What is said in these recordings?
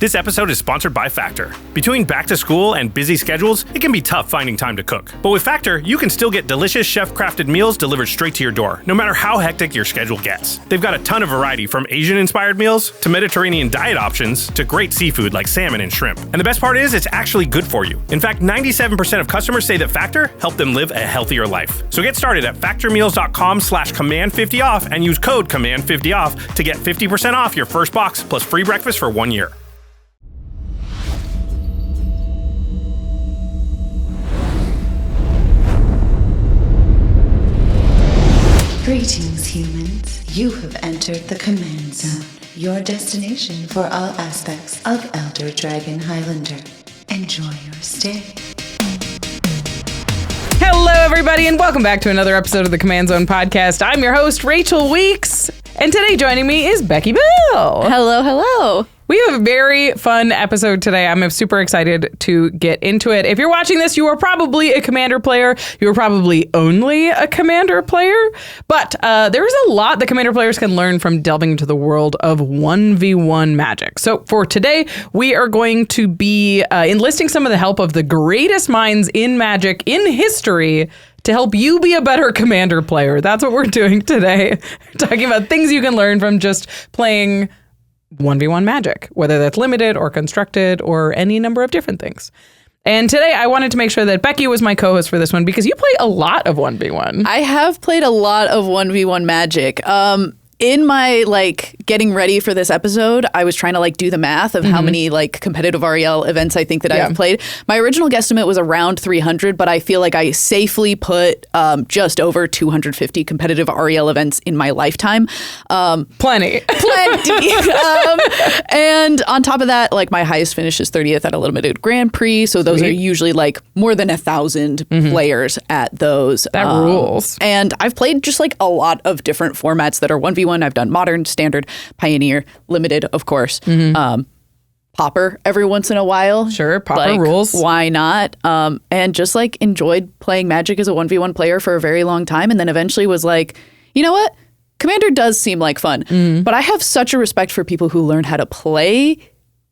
This episode is sponsored by Factor. Between back to school and busy schedules, it can be tough finding time to cook. But with Factor, you can still get delicious chef-crafted meals delivered straight to your door, no matter how hectic your schedule gets. They've got a ton of variety, from Asian-inspired meals to Mediterranean diet options to great seafood like salmon and shrimp. And the best part is, it's actually good for you. In fact, 97% of customers say that Factor helped them live a healthier life. So get started at factormeals.com/command50off and use code command50off to get 50% off your first box plus free breakfast for 1 year. Greetings, humans. You have entered the Command Zone, your destination for all aspects of Elder Dragon Highlander. Enjoy your stay. Hello, everybody, and welcome back to another episode of the Command Zone podcast. I'm your host, Rachel Weeks, and today joining me is Beky Bell. Hello, hello. We have a very fun episode today. I'm super excited to get into it. If you're watching this, you are probably a Commander player. You are probably only a Commander player. But there's a lot that Commander players can learn from delving into the world of 1v1 Magic. So for today, we are going to be enlisting some of the help of the greatest minds in Magic in history to help you be a better Commander player. That's what we're doing today. We're talking about things you can learn from just playing 1v1 Magic, whether that's limited or constructed or any number of different things. And today I wanted to make sure that Beky was my co-host for this one because you play a lot of 1v1. I have played a lot of 1v1 Magic. In my getting ready for this episode, I was trying to do the math of how many competitive REL events I think that I've played. My original guesstimate was around 300, but I feel like I safely put just over 250 competitive REL events in my lifetime. Plenty. And on top of that, my highest finish is 30th at a limited Grand Prix. So those are usually more than 1,000 players at those. That rules. And I've played just a lot of different formats that are 1v1. I've done Modern, Standard, Pioneer, Limited, of course. Pauper every once in a while. Sure, Pauper rules. Why not? And just enjoyed playing Magic as a 1v1 player for a very long time. And then eventually was you know what? Commander does seem like fun. But I have such a respect for people who learn how to play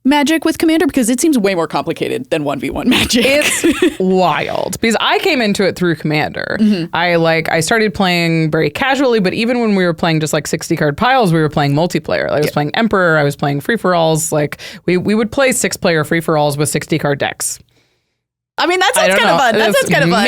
Magic with Commander because it seems way more complicated than 1v1 Magic. It's wild because I came into it through Commander. I started playing very casually, but even when we were playing just 60 card piles, we were playing multiplayer. I was playing Emperor, I was playing free-for-alls. We would play 6-player free-for-alls with 60 card decks. I mean, that sounds kind of fun. That sounds kind of fun.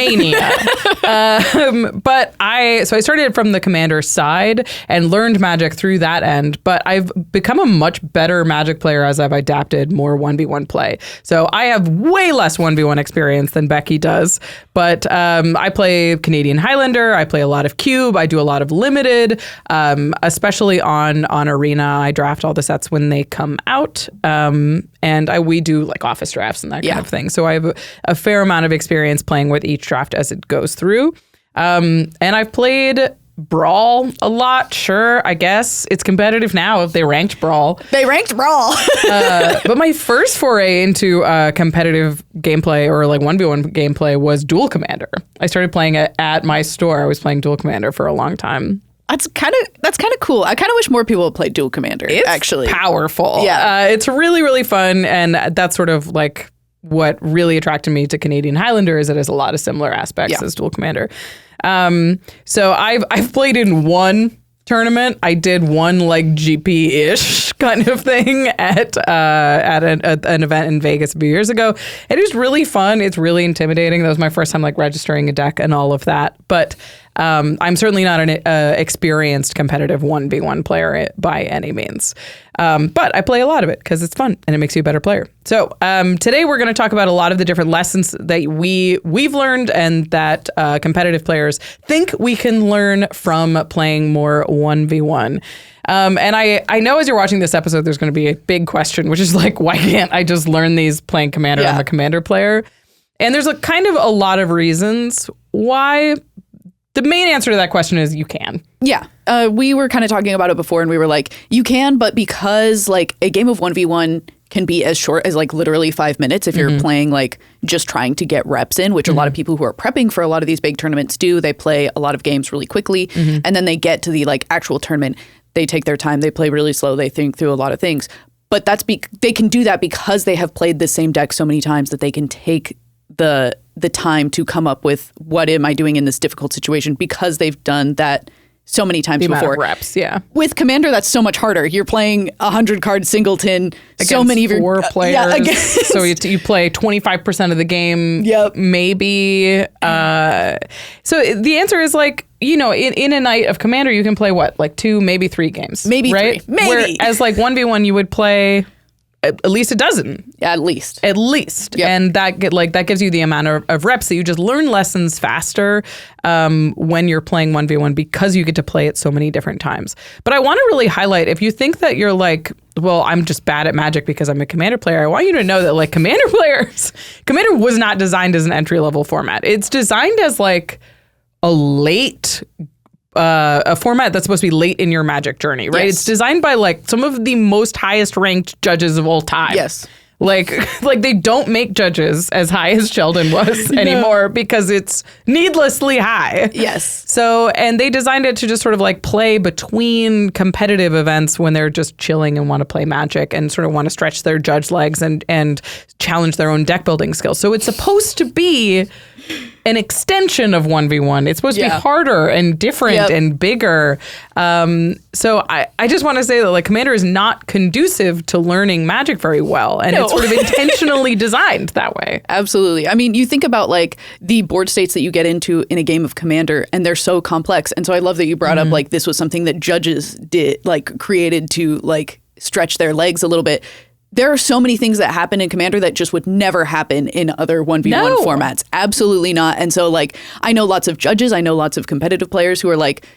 Mania. But I started from the Commander side and learned Magic through that end. But I've become a much better Magic player as I've adapted more 1v1 play. So I have way less 1v1 experience than Beky does. But I play Canadian Highlander. I play a lot of Cube. I do a lot of Limited, especially on Arena. I draft all the sets when they come out. And we do office drafts and that kind of thing. So I have a fair amount of experience playing with each draft as it goes through. And I've played Brawl a lot. Sure, I guess it's competitive now if they ranked Brawl. They ranked Brawl. But my first foray into competitive gameplay or 1v1 gameplay was Duel Commander. I started playing it at my store. I was playing Duel Commander for a long time. That's kind of cool. I kind of wish more people would play Duel Commander. It's actually powerful. Yeah, it's really, really fun, and that's sort of what really attracted me to Canadian Highlander is it has a lot of similar aspects as Duel Commander. So I've played in one tournament. I did one GP-ish kind of thing at an event in Vegas a few years ago. It was really fun. It's really intimidating. That was my first time registering a deck and all of that. But I'm certainly not an experienced competitive 1v1 player by any means. But I play a lot of it because it's fun and it makes you a better player. So today we're going to talk about a lot of the different lessons that we've learned and that competitive players think we can learn from playing more 1v1. And I know as you're watching this episode, there's going to be a big question, which is why can't I just learn these playing Commander? I'm a Commander player. And there's kind of a lot of reasons why. The main answer to that question is you can. Yeah. We were kind of talking about it before and we were you can, but because a game of 1v1 can be as short as literally 5 minutes if you're playing just trying to get reps in, which a lot of people who are prepping for a lot of these big tournaments do. They play a lot of games really quickly and then they get to the actual tournament. They take their time. They play really slow. They think through a lot of things. But they can do that because they have played the same deck so many times that they can take the time to come up with what am I doing in this difficult situation because they've done that so many times before. Amount of reps, yeah. With Commander, that's so much harder. You're playing 100-card singleton. Against so many of your 4 players. Yeah, so you play 25% of the game. Yep. Maybe. So the answer is like, you know, in a night of Commander, you can play what, like 2, maybe 3 games, maybe right? 3, maybe. Whereas like 1v1, you would play at least a dozen. Yeah, at least. Yep. And that gives you the amount of reps that you just learn lessons faster when you're playing 1v1 because you get to play it so many different times. But I want to really highlight, if you think that you're like, well, I'm just bad at Magic because I'm a Commander player, I want you to know that like Commander was not designed as an entry-level format. It's designed as like a format that's supposed to be late in your Magic journey, right? Yes. It's designed by like some of the most highest ranked judges of all time. Yes. Like they don't make judges as high as Sheldon was anymore because it's needlessly high. Yes. So, and they designed it to just sort of like play between competitive events when they're just chilling and want to play Magic and sort of want to stretch their judge legs and challenge their own deck building skills. So it's supposed to be an extension of 1v1. It's supposed to be harder and different and bigger. So I just want to say that like Commander is not conducive to learning Magic very well. And it's sort of intentionally designed that way. Absolutely. I mean, you think about like the board states that you get into in a game of Commander and they're so complex. And so I love that you brought up like this was something that judges did, like created to like stretch their legs a little bit. There are so many things that happen in Commander that just would never happen in other 1v1 formats. Absolutely not. And so like, I know lots of judges, I know lots of competitive players who are like,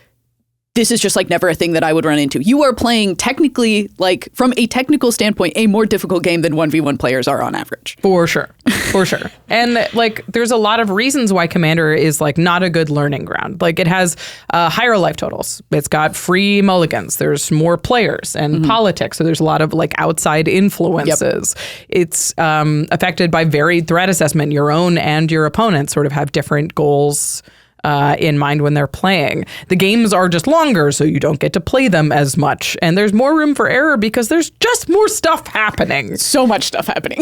this is just like never a thing that I would run into. You are playing technically, like from a technical standpoint, a more difficult game than 1v1 players are on average. For sure. For sure. And like, there's a lot of reasons why Commander is like not a good learning ground. Like it has higher life totals. It's got free mulligans. There's more players and politics. So there's a lot of like outside influences. Yep. It's affected by varied threat assessment. Your own and your opponents sort of have different goals in mind when they're playing. The games are just longer, so you don't get to play them as much. And there's more room for error because there's just more stuff happening. So much stuff happening.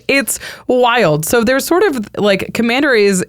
It's wild. So there's sort of like Commander is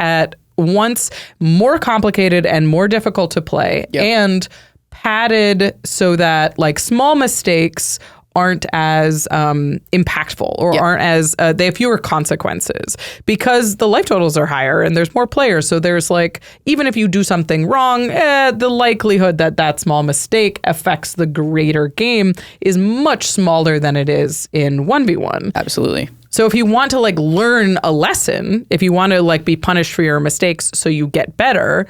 at once more complicated and more difficult to play and padded so that like small mistakes aren't as impactful or aren't as, they have fewer consequences because the life totals are higher and there's more players. So there's like, even if you do something wrong, the likelihood that that small mistake affects the greater game is much smaller than it is in 1v1. Absolutely. So if you want to like learn a lesson, if you want to like be punished for your mistakes so you get better,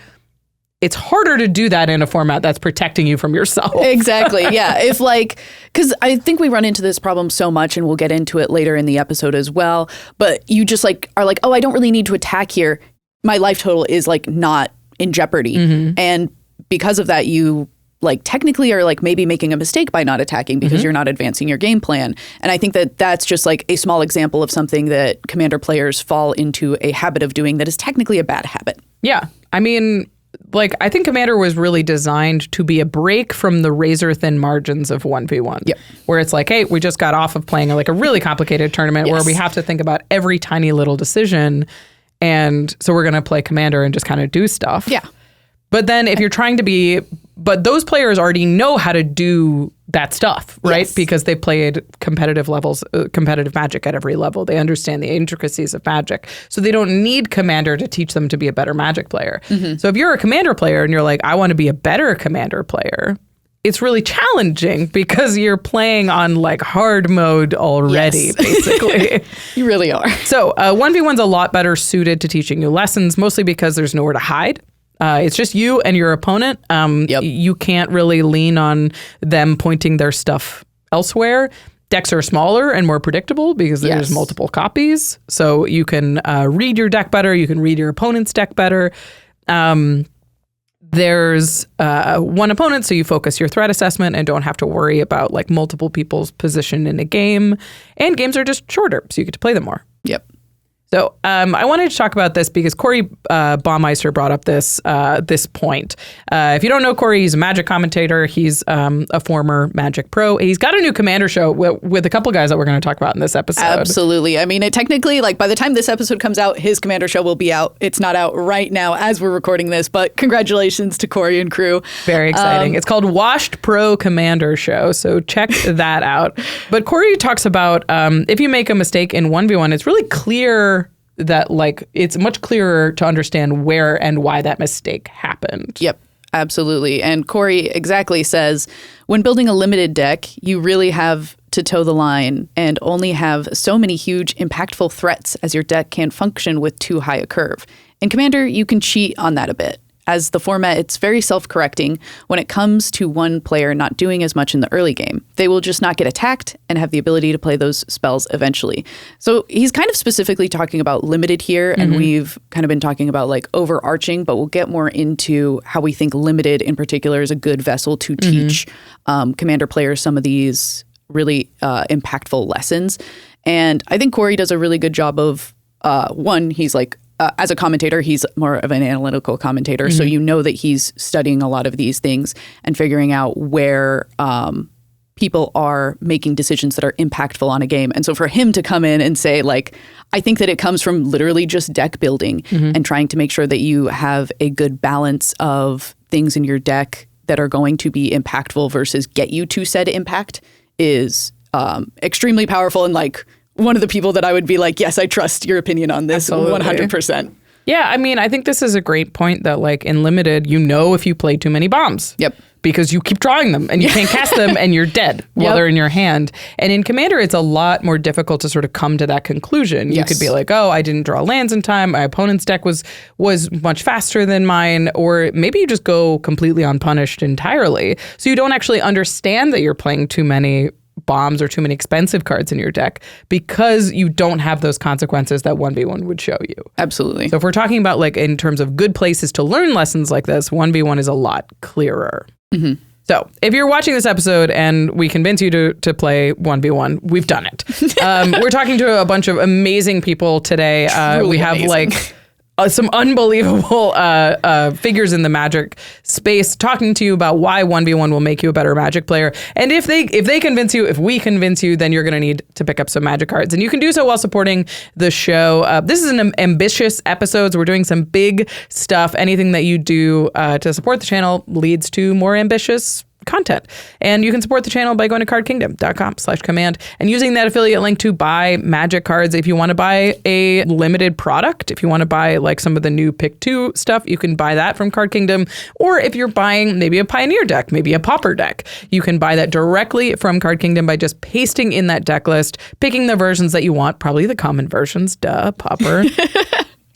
it's harder to do that in a format that's protecting you from yourself. Exactly. Yeah. If like, because I think we run into this problem so much and we'll get into it later in the episode as well. But you just like are like, oh, I don't really need to attack here. My life total is like not in jeopardy. And because of that, you like technically are like maybe making a mistake by not attacking because you're not advancing your game plan. And I think that that's just like a small example of something that Commander players fall into a habit of doing that is technically a bad habit. Yeah. I mean, like, I think Commander was really designed to be a break from the razor-thin margins of 1v1. Yep. Where it's like, hey, we just got off of playing like a really complicated tournament where we have to think about every tiny little decision. And so we're going to play Commander and just kind of do stuff. Yeah. But then if you're trying to be... But those players already know how to do that stuff, right? Yes. Because they played competitive Magic at every level. They understand the intricacies of Magic. So they don't need Commander to teach them to be a better Magic player. So if you're a Commander player and you're like, I want to be a better Commander player, it's really challenging because you're playing on like hard mode already, basically. You really are. So 1v1's a lot better suited to teaching you lessons, mostly because there's nowhere to hide. It's just you and your opponent. You can't really lean on them pointing their stuff elsewhere. Decks are smaller and more predictable because there's multiple copies. So you can read your deck better. You can read your opponent's deck better. There's one opponent, so you focus your threat assessment and don't have to worry about like multiple people's position in a game. And games are just shorter, so you get to play them more. Yep. So I wanted to talk about this because Corey Baumeister brought up this point. If you don't know Corey, he's a Magic commentator. He's a former Magic pro. He's got a new Commander show with a couple guys that we're going to talk about in this episode. Absolutely. I mean, it technically, like, by the time this episode comes out, his Commander show will be out. It's not out right now as we're recording this, but congratulations to Corey and crew. Very exciting. It's called Washed Pro Commander Show, so check that out. But Corey talks about if you make a mistake in 1v1, it's really clear that, like, it's much clearer to understand where and why that mistake happened. Yep, absolutely. And Corey exactly says, when building a limited deck, you really have to toe the line and only have so many huge, impactful threats as your deck can't function with too high a curve. In Commander, you can cheat on that a bit. As the format, it's very self-correcting when it comes to one player not doing as much in the early game. They will just not get attacked and have the ability to play those spells eventually. So he's kind of specifically talking about limited here, and we've kind of been talking about like overarching, but we'll get more into how we think limited in particular is a good vessel to teach Commander players some of these really impactful lessons. And I think Corey does a really good job of, one, he's like, as a commentator, he's more of an analytical commentator. So you know that he's studying a lot of these things and figuring out where people are making decisions that are impactful on a game. And so for him to come in and say, like, I think that it comes from literally just deck building and trying to make sure that you have a good balance of things in your deck that are going to be impactful versus get you to said impact is extremely powerful, and like one of the people that I would be like, yes, I trust your opinion on this. Absolutely. 100%. Yeah, I mean, I think this is a great point that, like, in Limited, you know if you play too many bombs. Yep. Because you keep drawing them and you can't cast them and you're dead while they're in your hand. And in Commander, it's a lot more difficult to sort of come to that conclusion. You could be like, oh, I didn't draw lands in time. My opponent's deck was much faster than mine. Or maybe you just go completely unpunished entirely. So you don't actually understand that you're playing too many bombs or too many expensive cards in your deck because you don't have those consequences that 1v1 would show you. Absolutely. So if we're talking about, like, in terms of good places to learn lessons like this, 1v1 is a lot clearer. So if you're watching this episode and we convince you to play 1v1, we've done it. We're talking to a bunch of amazing people today. We have amazing. Like some unbelievable figures in the Magic space talking to you about why 1v1 will make you a better Magic player. And if they convince you, if we convince you, then you're going to need to pick up some Magic cards. And you can do so while supporting the show. This is an ambitious episode, so we're doing some big stuff. Anything that you do to support the channel leads to more ambitious content. And you can support the channel by going to cardkingdom.com/command and using that affiliate link to buy Magic cards. If you want to buy a limited product, if you want to buy like some of the new Pick 2 stuff, you can buy that from Card Kingdom. Or if you're buying maybe a Pioneer deck, maybe a Pauper deck, you can buy that directly from Card Kingdom by just pasting in that deck list, picking the versions that you want, probably the common versions, Pauper.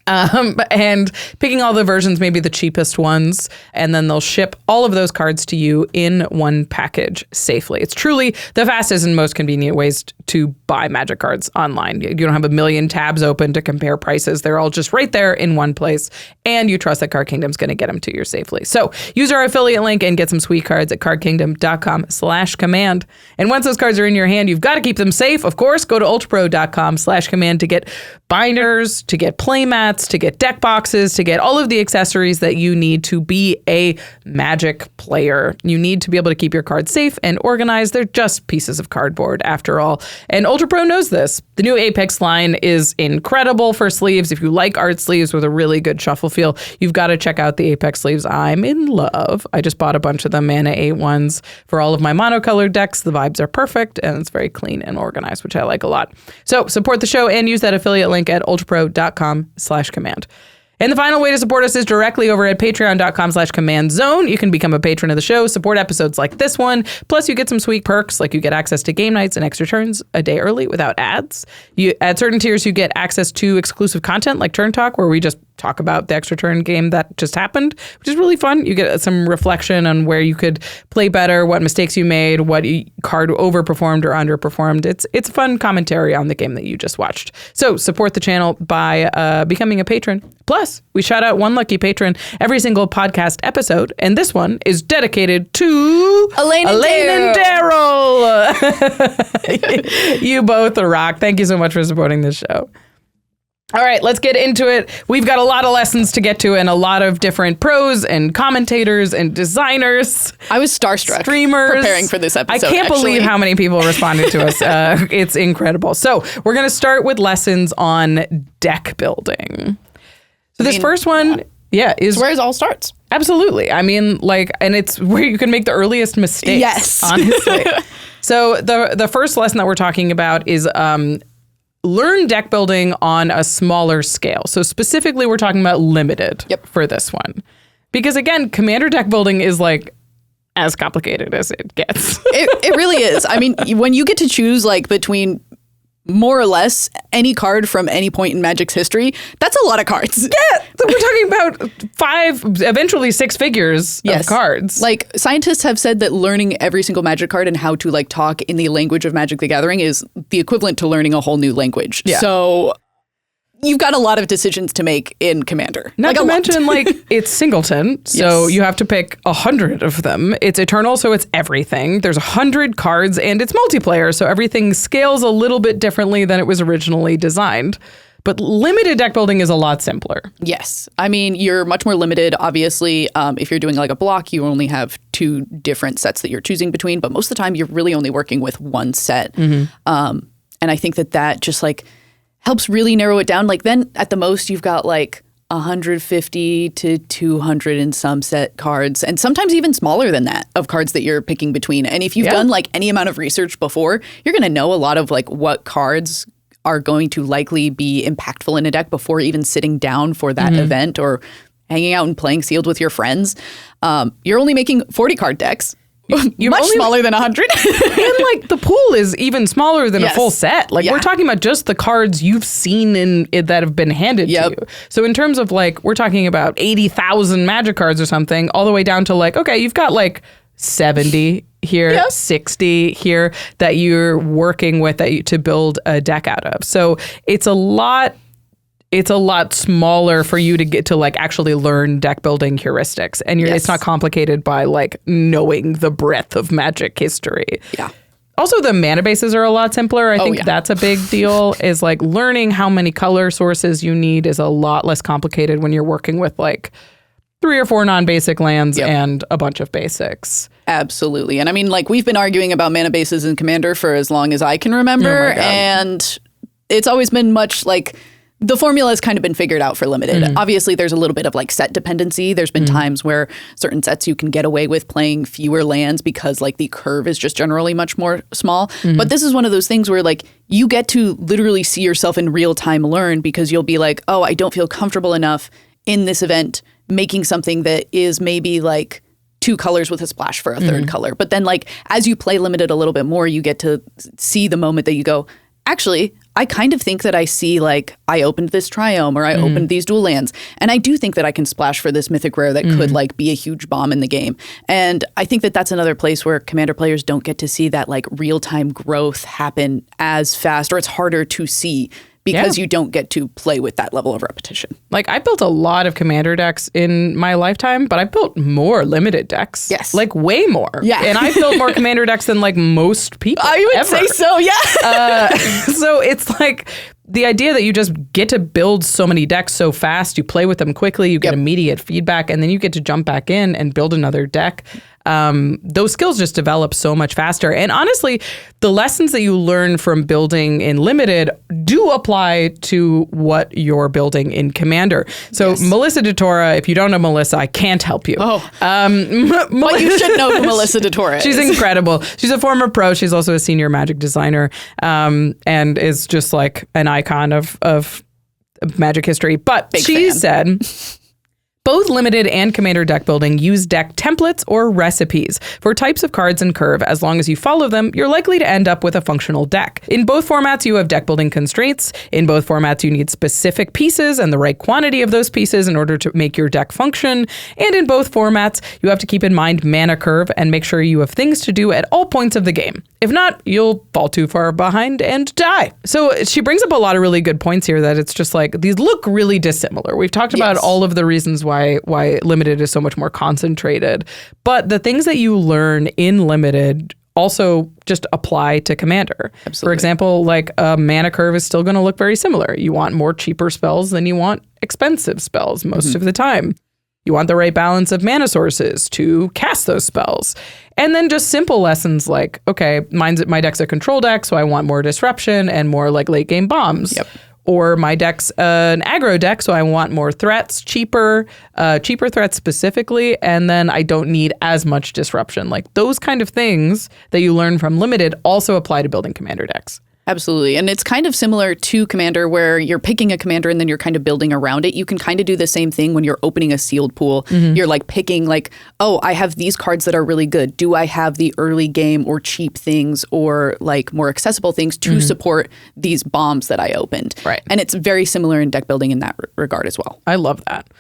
And picking all the versions, maybe the cheapest ones, and then they'll ship all of those cards to you in one package safely. It's truly the fastest and most convenient ways to buy Magic cards online. You don't have a million tabs open to compare prices. They're all just right there in one place, and you trust that Card Kingdom's going to get them to you safely. So use our affiliate link and get some sweet cards at cardkingdom.com/command. And once those cards are in your hand, you've got to keep them safe. Of course, go to ultrapro.com/command to get binders, to get playmats, to get deck boxes, to get all of the accessories that you need to be a Magic player. You need to be able to keep your cards safe and organized. They're just pieces of cardboard after all. And Ultra Pro knows this. The new Apex line is incredible for sleeves. If you like art sleeves with a really good shuffle feel, you've got to check out the Apex sleeves. I'm in love. I just bought a bunch of the Mana 8 ones for all of my monocolored decks. The vibes are perfect and it's very clean and organized, which I like a lot. So support the show and use that affiliate link at ultrapro.com/command. And the final way to support us is directly over at patreon.com/command zone. You can become a patron of the show, support episodes like this one. Plus, you get some sweet perks, like you get access to game nights and extra turns a day early without ads. At certain tiers, you get access to exclusive content like Turn Talk, where we just talk about the extra turn game that just happened, which is really fun. You get some reflection on where you could play better, what mistakes you made, what card overperformed or underperformed. It's a fun commentary on the game that you just watched. So support the channel by becoming a patron. Plus, we shout out one lucky patron every single podcast episode, and this one is dedicated to Elaine and Daryl. You both rock. Thank you so much for supporting this show. All right, let's get into it. We've got a lot of lessons to get to and a lot of different pros and commentators and designers. I was starstruck streamers preparing for this episode. I can't believe how many people responded to us. It's incredible. So we're going to start with lessons on deck building. So this first one, is where it all starts. Absolutely. I mean, and it's where you can make the earliest mistakes. Yes. Honestly. So the first lesson that we're talking about is learn deck building on a smaller scale. So specifically, we're talking about limited for this one. Because again, Commander deck building is as complicated as it gets. It really is. I mean, when you get to choose between more or less any card from any point in Magic's history, that's a lot of cards. Yeah, we're talking about 5, eventually 6 figures of cards. Scientists have said that learning every single Magic card and how to talk in the language of Magic the Gathering is the equivalent to learning a whole new language. Yeah. So you've got a lot of decisions to make in Commander. Not to mention, it's singleton, so you have to pick 100 of them. It's Eternal, so it's everything. There's 100 cards, and it's multiplayer, so everything scales a little bit differently than it was originally designed. But limited deck building is a lot simpler. Yes. I mean, you're much more limited. Obviously, if you're doing a block, you only have 2 different sets that you're choosing between, but most of the time, you're really only working with one set. And I think that just helps really narrow it down. Then at the most, you've got 150 to 200 in some set cards, and sometimes even smaller than that of cards that you're picking between. And if you've done any amount of research before, you're going to know a lot of what cards are going to likely be impactful in a deck before even sitting down for that event or hanging out and playing Sealed with your friends. You're only making 40 card decks. You're much smaller than 100. And the pool is even smaller than a full set. We're talking about just the cards you've seen that have been handed to you. So in terms of we're talking about 80,000 Magic cards or something, all the way down to okay, you've got 70 here, 60 here that you're working with to build a deck out of. So it's a lot smaller for you to get to actually learn deck building heuristics, and it's not complicated by knowing the breadth of Magic history. Yeah. Also, the mana bases are a lot simpler. I think that's a big deal. Is learning how many color sources you need is a lot less complicated when you're working with 3 or 4 non-basic lands and a bunch of basics. Absolutely. And I mean, we've been arguing about mana bases in Commander for as long as I can remember, and it's always been much the formula has kind of been figured out for limited. Obviously, there's a little bit of set dependency. There's been times where certain sets you can get away with playing fewer lands because the curve is just generally much more small. But this is one of those things where you get to literally see yourself in real time learn, because you'll be oh, I don't feel comfortable enough in this event making something that is maybe 2 colors with a splash for a third color. But then as you play limited a little bit more, you get to see the moment that you go, actually, I kind of think that I see I opened this Triome or I opened these dual lands. And I do think that I can splash for this mythic rare that could be a huge bomb in the game. And I think that that's another place where Commander players don't get to see that real-time growth happen as fast, or it's harder to see because you don't get to play with that level of repetition. I built a lot of Commander decks in my lifetime, but I built more limited decks. Yes. Way more. Yeah. And I built more Commander decks than most people I would ever. say so, yeah. So it's the idea that you just get to build so many decks so fast, you play with them quickly, you get immediate feedback, and then you get to jump back in and build another deck. Those skills just develop so much faster. And honestly, the lessons that you learn from building in Limited do apply to what you're building in Commander. So Melissa DeTora, if you don't know Melissa, I can't help you. But you should know who Melissa DeTora is. She's incredible. She's a former pro. She's also a senior Magic designer, and is just an icon of Magic history. But she said, both Limited and Commander deck building use deck templates or recipes for types of cards and curve. As long as you follow them, you're likely to end up with a functional deck. In both formats, you have deck building constraints. In both formats, you need specific pieces and the right quantity of those pieces in order to make your deck function. And in both formats, you have to keep in mind mana curve and make sure you have things to do at all points of the game. If not, you'll fall too far behind and die. So she brings up a lot of really good points here, that it's just these look really dissimilar. We've talked about all of the reasons why Limited is so much more concentrated. But the things that you learn in Limited also just apply to Commander. Absolutely. For example, like a mana curve is still going to look very similar. You want more cheaper spells than you want expensive spells most of the time. You want the right balance of mana sources to cast those spells. And then just simple lessons like, okay, my deck's a control deck, so I want more disruption and more like late game bombs. Yep. Or my deck's an aggro deck, so I want more threats, cheaper threats specifically, and then I don't need as much disruption. Like those kind of things that you learn from Limited also apply to building Commander decks. Absolutely. And it's kind of similar to Commander where you're picking a commander and then you're kind of building around it. You can kind of do the same thing when you're opening a sealed pool. You're like picking like, oh, I have these cards that are really good. Do I have the early game or cheap things or like more accessible things to support these bombs that I opened? Right. And it's very similar in deck building in that regard as well. I love that.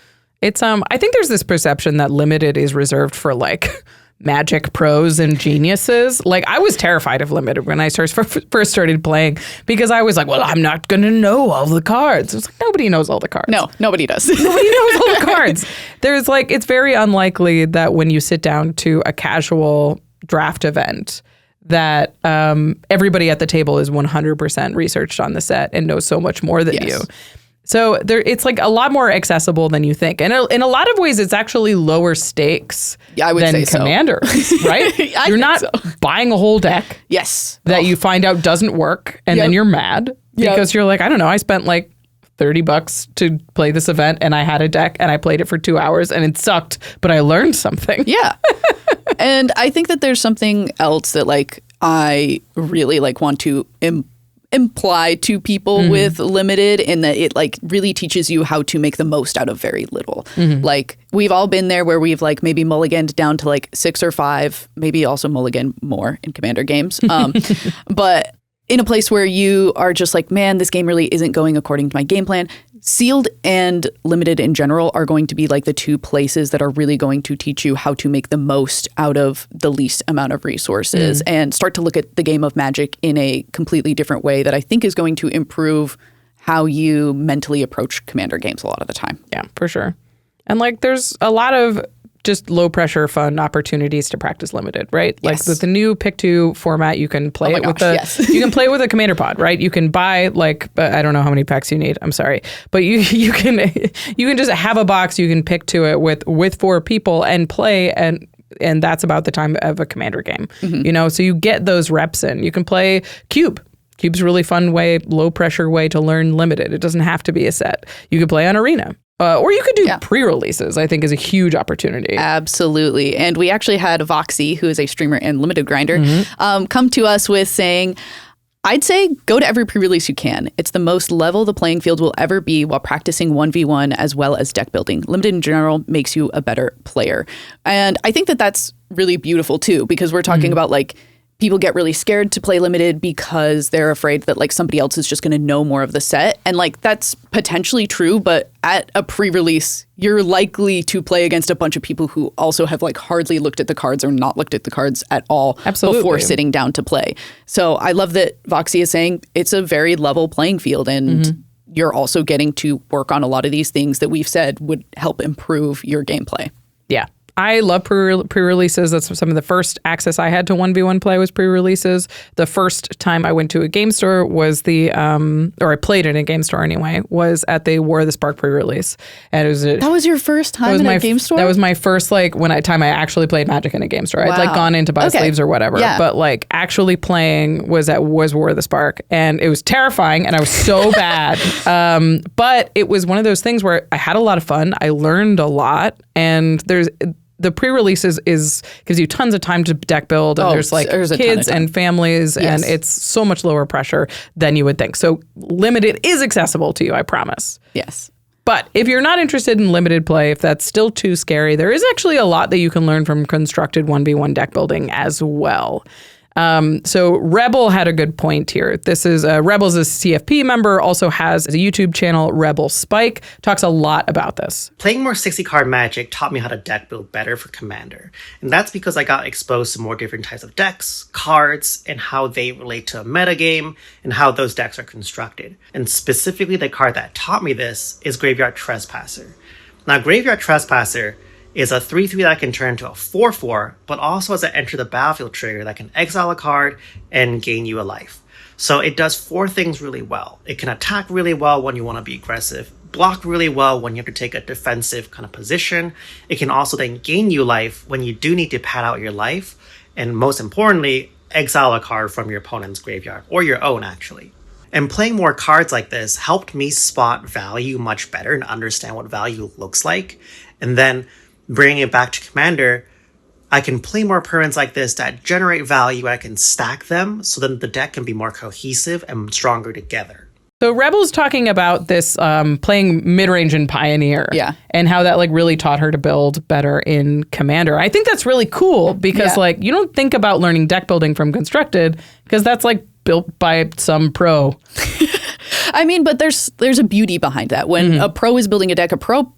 It's I think there's this perception that Limited is reserved for like Magic pros and geniuses. Like I was terrified of Limited when I first started playing because I was like, well, I'm not going to know all the cards. It's like nobody knows all the cards. No, nobody does. Nobody knows all the cards. There's like, it's very unlikely that when you sit down to a casual draft event that everybody at the table is 100% researched on the set and knows so much more than you. So it's like a lot more accessible than you think. And in a lot of ways, it's actually lower stakes than Commander, right? You're not buying a whole deck that you find out doesn't work and then you're mad because you're like, I don't know, I spent like $30 to play this event and I had a deck and I played it for 2 hours and it sucked, but I learned something. Yeah. And I think that there's something else that like I really like want to imply to people with Limited in that it like really teaches you how to make the most out of very little. Like we've all been there where we've like maybe mulliganed down to like 6 or 5, maybe also mulligan more in Commander games. But in a place where you are just like, man, this game really isn't going according to my game plan. Sealed and Limited in general are going to be like the two places that are really going to teach you how to make the most out of the least amount of resources and start to look at the game of Magic in a completely different way that I think is going to improve how you mentally approach Commander games a lot of the time. Yeah, for sure. And like there's a lot of just low pressure fun opportunities to practice Limited, right? Like with the new Pick 2 format, you can play it with you can play it with a Commander pod, right? You can buy like I don't know how many packs you need. I'm sorry, but you can just have a box. You can pick to it with 4 people and play and that's about the time of a Commander game, you know. So you get those reps in. You can play Cube. Cube's a really fun way, low pressure way to learn Limited. It doesn't have to be a set. You could play on Arena. Or you could do pre-releases, I think is a huge opportunity. Absolutely. And we actually had Voxy, who is a streamer and Limited grinder, come to us with saying, I'd say go to every pre-release you can. It's the most level the playing field will ever be while practicing 1v1 as well as deck building. Limited in general makes you a better player. And I think that that's really beautiful too, because we're talking about like, people get really scared to play Limited because they're afraid that like somebody else is just going to know more of the set. And like that's potentially true, but at a pre-release, you're likely to play against a bunch of people who also have like hardly looked at the cards or not looked at the cards at all before sitting down to play. So I love that Voxy is saying it's a very level playing field and you're also getting to work on a lot of these things that we've said would help improve your gameplay. Yeah. I love pre-releases. That's some of the first access I had to 1v1 play was pre-releases. The first time I went to a game store was or I played in a game store anyway, was at the War of the Spark pre-release. And it was that was your first time in a game store? That was my first time I actually played Magic in a game store. I'd like gone in to buy sleeves or whatever, but like actually playing was War of the Spark, and it was terrifying and I was so bad. But it was one of those things where I had a lot of fun. I learned a lot, and the pre-releases gives you tons of time to deck build, and there's kids and families, and it's so much lower pressure than you would think. So Limited is accessible to you, I promise. Yes. But if you're not interested in Limited play, if that's still too scary, there is actually a lot that you can learn from constructed 1v1 deck building as well. So Rebel had a good point here. This is Rebel's a CFP member, also has a YouTube channel, Rebel Spike, talks a lot about this. Playing more 60-card Magic taught me how to deck build better for Commander. And that's because I got exposed to more different types of decks, cards, and how they relate to a metagame, and how those decks are constructed. And specifically the card that taught me this is Graveyard Trespasser. Now, Graveyard Trespasser is a 3/3 that can turn into a 4/4, but also has an enter the battlefield trigger that can exile a card and gain you a life. So it does 4 things really well. It can attack really well when you want to be aggressive, block really well when you have to take a defensive kind of position. It can also then gain you life when you do need to pad out your life, and most importantly, exile a card from your opponent's graveyard, or your own actually. And playing more cards like this helped me spot value much better and understand what value looks like. And then bringing it back to Commander, I can play more permanents like this that generate value. I can stack them so that the deck can be more cohesive and stronger together. So Rebel's talking about this playing mid-range in Pioneer, and how that like really taught her to build better in Commander. I think that's really cool because like you don't think about learning deck building from Constructed because that's like built by some pro. I mean, but there's a beauty behind that. When a pro is building a deck, a pro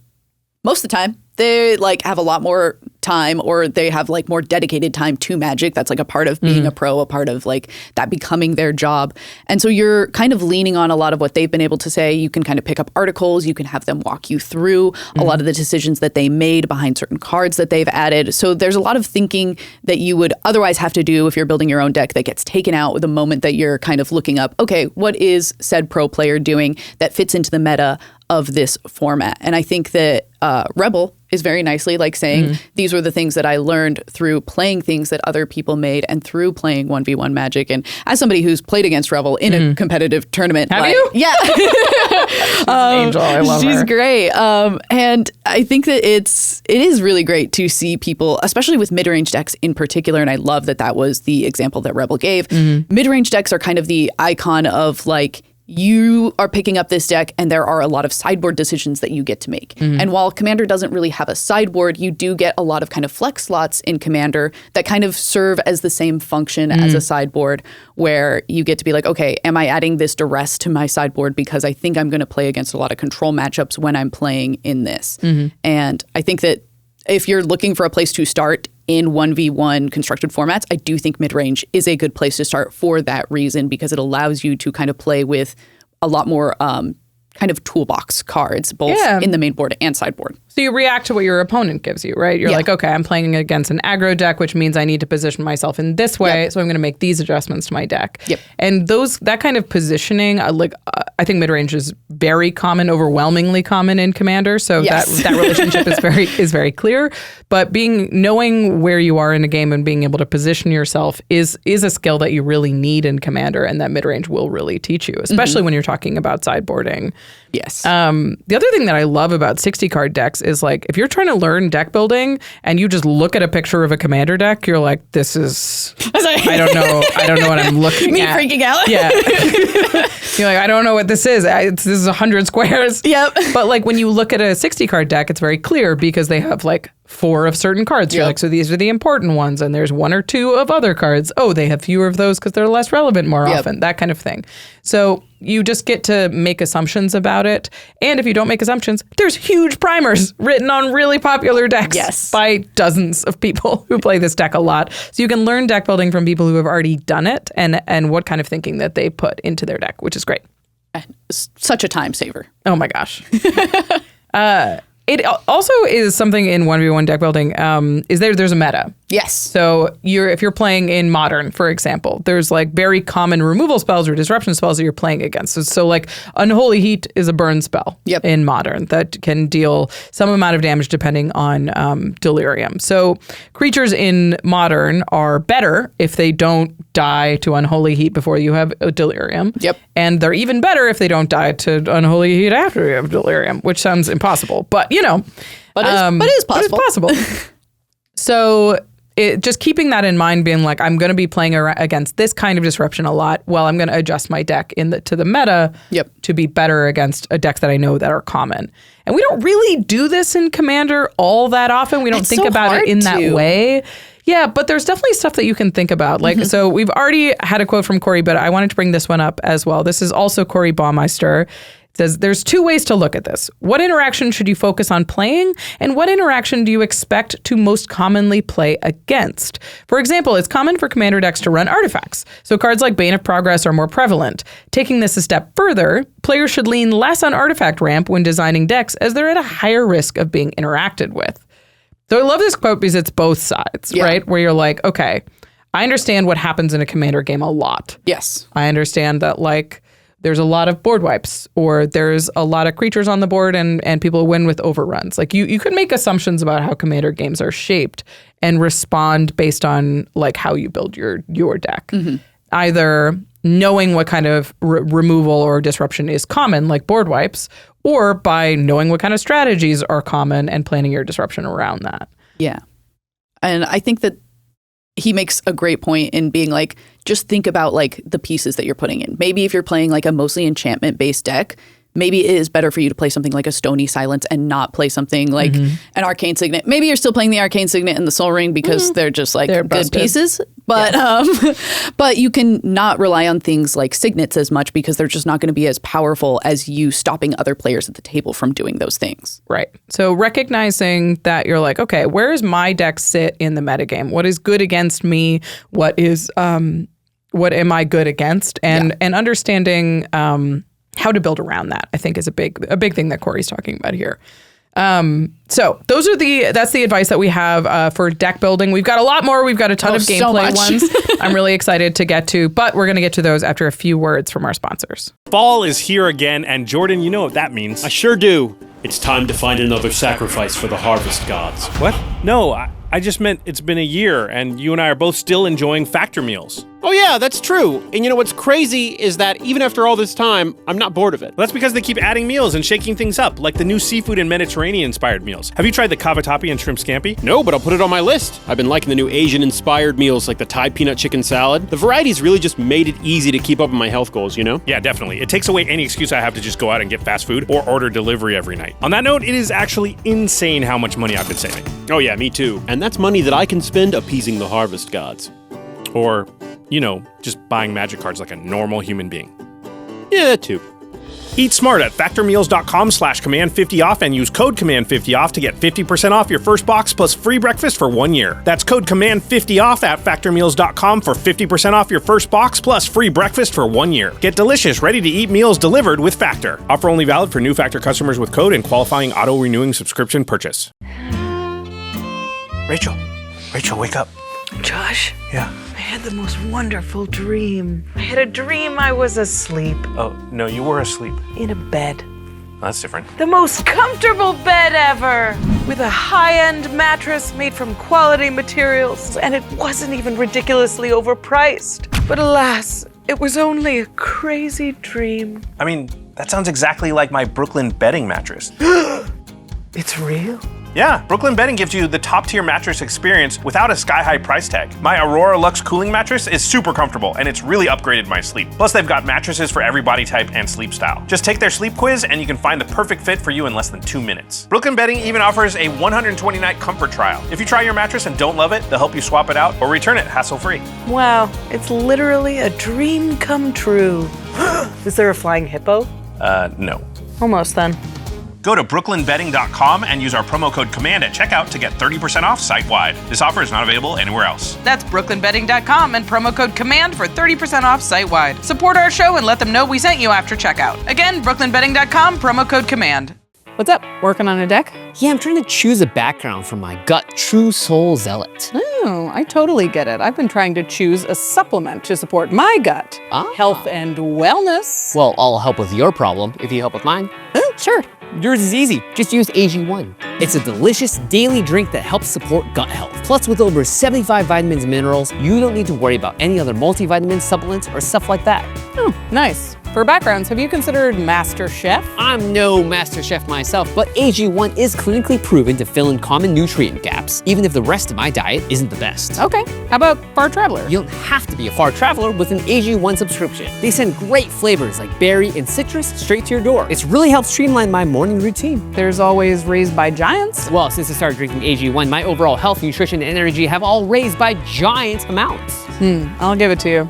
most of the time they like have a lot more time, or they have like more dedicated time to Magic. That's like a part of being a pro, a part of like that becoming their job. And so you're kind of leaning on a lot of what they've been able to say. You can kind of pick up articles, you can have them walk you through a lot of the decisions that they made behind certain cards that they've added. So there's a lot of thinking that you would otherwise have to do if you're building your own deck that gets taken out the moment that you're kind of looking up, okay, what is said pro player doing that fits into the meta of this format? And I think that Rebel is very nicely like saying, these were the things that I learned through playing things that other people made and through playing 1v1 Magic. And as somebody who's played against Rebel in a competitive tournament. Have you? Yeah. She's an angel. I love her. She's great. And I think that it is really great to see people, especially with mid-range decks in particular. And I love that that was the example that Rebel gave. Mid-range decks are kind of the icon of like, you are picking up this deck and there are a lot of sideboard decisions that you get to make. And while Commander doesn't really have a sideboard, you do get a lot of kind of flex slots in Commander that kind of serve as the same function as a sideboard, where you get to be like, okay, am I adding this duress to my sideboard because I think I'm going to play against a lot of control matchups when I'm playing in this. And I think that if you're looking for a place to start in 1v1 constructed formats, I do think mid-range is a good place to start for that reason, because it allows you to kind of play with a lot more kind of toolbox cards, both in the main board and sideboard. So you react to what your opponent gives you, right? You're like, okay, I'm playing against an aggro deck, which means I need to position myself in this way, so I'm going to make these adjustments to my deck. And that kind of positioning, I think mid-range is very common, overwhelmingly common in Commander. So that relationship is very clear. But knowing where you are in a game and being able to position yourself is a skill that you really need in Commander, and that mid-range will really teach you, especially when you're talking about sideboarding. Yes. The other thing that I love about 60 card decks is like, if you're trying to learn deck building and you just look at a picture of a Commander deck, you're like, this is, I don't know what I'm looking at. Me freaking out. Yeah. You're like, I don't know what this is. This is 100 squares. Yep. But like when you look at a 60 card deck, it's very clear because they have like 4 of certain cards. You're like, so these are the important ones, and there's 1 or 2 of other cards. Oh, they have fewer of those because they're less relevant more often, that kind of thing. So you just get to make assumptions about it. And if you don't make assumptions, there's huge primers written on really popular decks by dozens of people who play this deck a lot. So you can learn deck building from people who have already done it and what kind of thinking that they put into their deck, which is great. Such a time saver. Oh my gosh. It also is something in 1v1 deck building, there's a meta. Yes. So if you're playing in Modern, for example, there's like very common removal spells or disruption spells that you're playing against. So like Unholy Heat is a burn spell in Modern that can deal some amount of damage depending on Delirium. So creatures in Modern are better if they don't die to Unholy Heat before you have a Delirium. And they're even better if they don't die to Unholy Heat after you have Delirium, which sounds impossible. But, but it is possible. But it's possible. So just keeping that in mind, being like, I'm going to be playing against this kind of disruption a lot. Well, I'm going to adjust my deck to the meta to be better against a deck that I know that are common. And we don't really do this in Commander all that often. We don't think about it in that way. Yeah, but there's definitely stuff that you can think about. Like, so we've already had a quote from Corey, but I wanted to bring this one up as well. This is also Corey Baumeister. It says, there's 2 ways to look at this. What interaction should you focus on playing? And what interaction do you expect to most commonly play against? For example, it's common for Commander decks to run artifacts. So cards like Bane of Progress are more prevalent. Taking this a step further, players should lean less on artifact ramp when designing decks, as they're at a higher risk of being interacted with. So I love this quote because it's both sides, right? Where you're like, okay, I understand what happens in a Commander game a lot. Yes. I understand that like there's a lot of board wipes or there's a lot of creatures on the board and people win with overruns. Like you could make assumptions about how Commander games are shaped and respond based on like how you build your deck. Mm-hmm. Either knowing what kind of removal or disruption is common, like board wipes, or by knowing what kind of strategies are common and planning your disruption around that. Yeah. And I think that he makes a great point in being like, just think about like the pieces that you're putting in. Maybe if you're playing like a mostly enchantment-based deck, maybe it is better for you to play something like a Stony Silence and not play something like an Arcane Signet. Maybe you're still playing the Arcane Signet and the Sol Ring because they're just like good pieces. But but you can not rely on things like Signets as much because they're just not going to be as powerful as you stopping other players at the table from doing those things. Right. So recognizing that you're like, okay, where does my deck sit in the metagame? What is good against me? What am I good against? And understanding how to build around that, I think, is a big thing that Corey's talking about here. So that's the advice that we have for deck building. We've got a lot more. We've got a ton of gameplay ones I'm really excited to get to, but we're going to get to those after a few words from our sponsors. Fall is here again, and Jordan, you know what that means. I sure do. It's time to find another sacrifice for the harvest gods. What? No, I just meant it's been a year, and you and I are both still enjoying Factor meals. Oh yeah, that's true. And you know what's crazy is that even after all this time, I'm not bored of it. Well, that's because they keep adding meals and shaking things up, like the new seafood and Mediterranean-inspired meals. Have you tried the cavatappi and shrimp scampi? No, but I'll put it on my list. I've been liking the new Asian-inspired meals like the Thai peanut chicken salad. The varieties really just made it easy to keep up with my health goals, you know? Yeah, definitely. It takes away any excuse I have to just go out and get fast food or order delivery every night. On that note, it is actually insane how much money I've been saving. Oh yeah, me too. And that's money that I can spend appeasing the harvest gods. Or, you know, just buying magic cards like a normal human being. Yeah, that too. Eat smart at factormeals.com/command50off and use code command50off to get 50% off your first box plus free breakfast for 1 year. That's code command50off at factormeals.com for 50% off your first box plus free breakfast for 1 year. Get delicious, ready-to-eat meals delivered with Factor. Offer only valid for new Factor customers with code and qualifying auto-renewing subscription purchase. Rachel, wake up. Josh? Yeah. I had the most wonderful dream. I had a dream I was asleep Oh, no, you were asleep. in a bed. That's different. The most comfortable bed ever! With a high-end mattress made from quality materials, and it wasn't even ridiculously overpriced. But alas, it was only a crazy dream. I mean, that sounds exactly like my Brooklyn bedding mattress. It's real? Yeah, Brooklyn Bedding gives you the top-tier mattress experience without a sky-high price tag. My Aurora Luxe cooling mattress is super comfortable, and it's really upgraded my sleep. Plus, they've got mattresses for every body type and sleep style. Just take their sleep quiz, and you can find the perfect fit for you in less than 2 minutes. Brooklyn Bedding even offers a 120-night comfort trial. If you try your mattress and don't love it, they'll help you swap it out or return it hassle-free. Wow, it's literally a dream come true. Is there a flying hippo? No. Almost then. Go to brooklynbedding.com and use our promo code COMMAND at checkout to get 30% off site-wide. This offer is not available anywhere else. That's brooklynbedding.com and promo code COMMAND for 30% off site-wide. Support our show and let them know we sent you after checkout. Again, brooklynbedding.com, promo code COMMAND. What's up? Working on a deck? Yeah, I'm trying to choose a background for my gut true soul zealot. Oh, I totally get it. I've been trying to choose a supplement to support my gut. Health and wellness. Well, I'll help with your problem if you help with mine. Oh, sure. Yours is easy. Just use AG1. It's a delicious daily drink that helps support gut health. Plus, with over 75 vitamins and minerals, you don't need to worry about any other multivitamins, supplements, or stuff like that. Oh, nice. For backgrounds, have you considered Master Chef? I'm no master chef myself, but AG1 is clinically proven to fill in common nutrient gaps, even if the rest of my diet isn't the best. Okay. How about Far Traveler? You don't have to be a far traveler with an AG1 subscription. They send great flavors like berry and citrus straight to your door. It's really helped streamline my morning routine. There's always Raised by Giants. Well, since I started drinking AG1, my overall health, nutrition, and energy have all raised by giant amounts. I'll give it to you.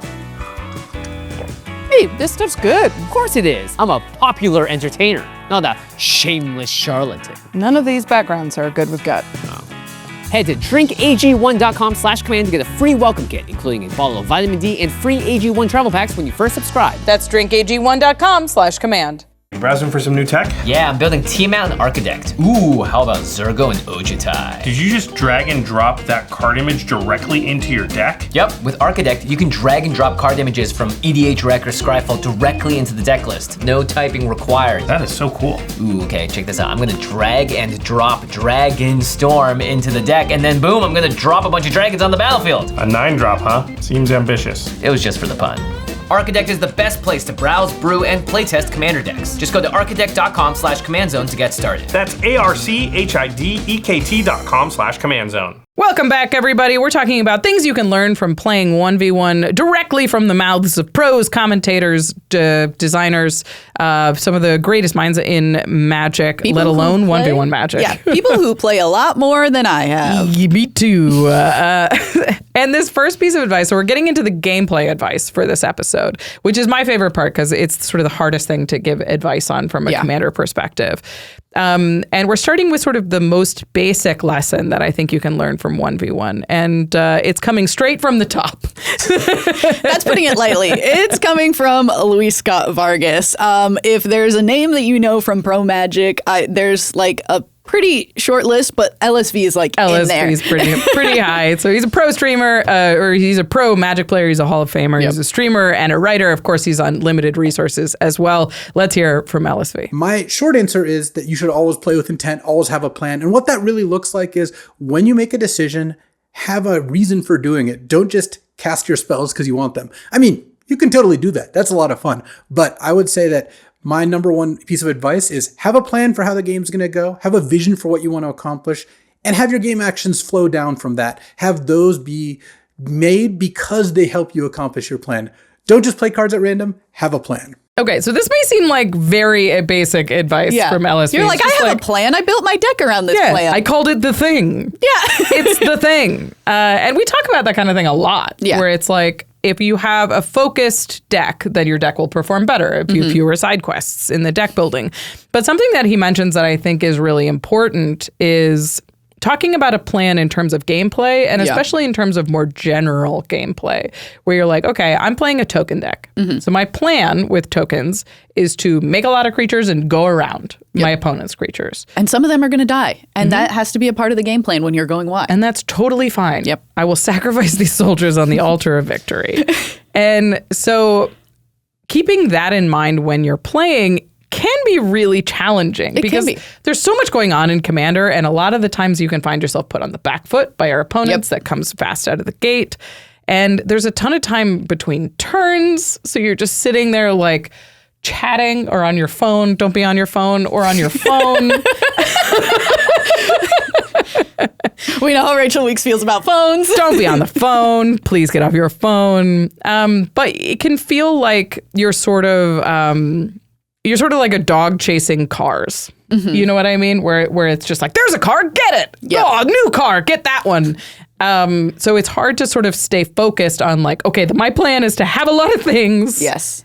Hey, this stuff's good. Of course it is. I'm a popular entertainer, not a shameless charlatan. None of these backgrounds are good with gut. Head to drinkag1.com/command to get a free welcome kit, including a bottle of vitamin D and free AG1 travel packs when you first subscribe. That's drinkag1.com/command. You browsing for some new tech? Yeah, I'm building Tiamat and ARCHIDEKT. Ooh, how about Zergo and Ojutai? Did you just drag and drop that card image directly into your deck? Yep, with ARCHIDEKT, you can drag and drop card images from EDH, Rec, or Scryfall directly into the deck list. No typing required. That is so cool. Ooh, okay, check this out. I'm gonna drag and drop Dragon Storm into the deck, and then boom, I'm gonna drop a bunch of dragons on the battlefield. A 9-drop, huh? Seems ambitious. It was just for the pun. ARCHIDEKT is the best place to browse, brew, and playtest Commander decks. Just go to archidekt.com/command zone to get started. That's ARCHIDEKT.com/command zone. Welcome back, everybody. We're talking about things you can learn from playing 1v1 directly from the mouths of pros, commentators, designers, some of the greatest minds in Magic, let alone 1v1 Magic. Yeah, people who play a lot more than I have. Me too. And this first piece of advice, so we're getting into the gameplay advice for this episode, which is my favorite part because it's sort of the hardest thing to give advice on from a commander perspective. And we're starting with sort of the most basic lesson that I think you can learn from 1v1. And it's coming straight from the top. That's putting it lightly. It's coming from Luis Scott-Vargas. If there's a name that you know from Pro Magic, there's like a pretty short list, but LSV is like in there. LSV is pretty high. So he's a pro streamer, or he's a pro Magic player. He's a Hall of Famer. Yep. He's a streamer and a writer. Of course, he's on limited resources as well. Let's hear from LSV. My short answer is that you should always play with intent, always have a plan. And what that really looks like is when you make a decision, have a reason for doing it. Don't just cast your spells because you want them. I mean, you can totally do that. That's a lot of fun. But I would say that my number one piece of advice is have a plan for how the game's going to go, have a vision for what you want to accomplish, and have your game actions flow down from that. Have those be made because they help you accomplish your plan. Don't just play cards at random, have a plan. Okay, so this may seem like very basic advice from LSV. You're like, I have a plan. I built my deck around this plan. I called it the thing. Yeah. It's the thing. And we talk about that kind of thing a lot, where it's like, if you have a focused deck, then your deck will perform better if you have fewer side quests in the deck building. But something that he mentions that I think is really important is talking about a plan in terms of gameplay, and especially in terms of more general gameplay, where you're like, okay, I'm playing a token deck. So my plan with tokens is to make a lot of creatures and go around my opponent's creatures. And some of them are going to die. And that has to be a part of the game plan when you're going wide. And that's totally fine. Yep. I will sacrifice these soldiers on the altar of victory. And so keeping that in mind when you're playing can be really challenging because there's so much going on in Commander, and a lot of the times you can find yourself put on the back foot by your opponents. That comes fast out of the gate. And there's a ton of time between turns, so you're just sitting there like chatting or on your phone. Don't be on your phone or on your phone. We know how Rachel Weeks feels about phones. Don't be on the phone. Please get off your phone. But it can feel like you're sort of like a dog chasing cars. You know what I mean? Where it's just like, there's a car, get it. Oh, new car, get that one. So it's hard to sort of stay focused on like, okay, my plan is to have a lot of things.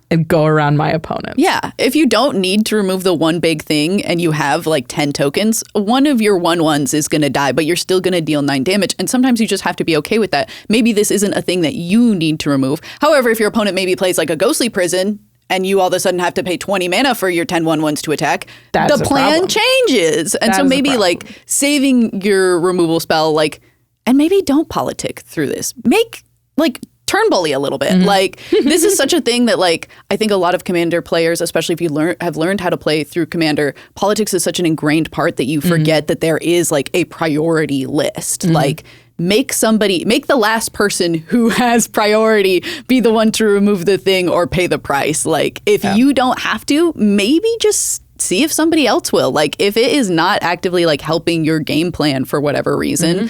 And go around my opponent. Yeah. If you don't need to remove the one big thing and you have like 10 tokens, one of your 1/1s is going to die, but you're still going to deal 9 damage. And sometimes you just have to be okay with that. Maybe this isn't a thing that you need to remove. However, if your opponent maybe plays like a Ghostly Prison, and you all of a sudden have to pay 20 mana for your 10 1/1s to attack, the plan changes. And so maybe like saving your removal spell, like, and maybe don't politic through this. Make like turn bully a little bit. Like this is such a thing that like I think a lot of Commander players, especially if you have learned how to play through Commander, politics is such an ingrained part that you forget that there is like a priority list. Like make the last person who has priority be the one to remove the thing or pay the price. Like if you don't have to, maybe just see if somebody else will. Like if it is not actively like helping your game plan for whatever reason,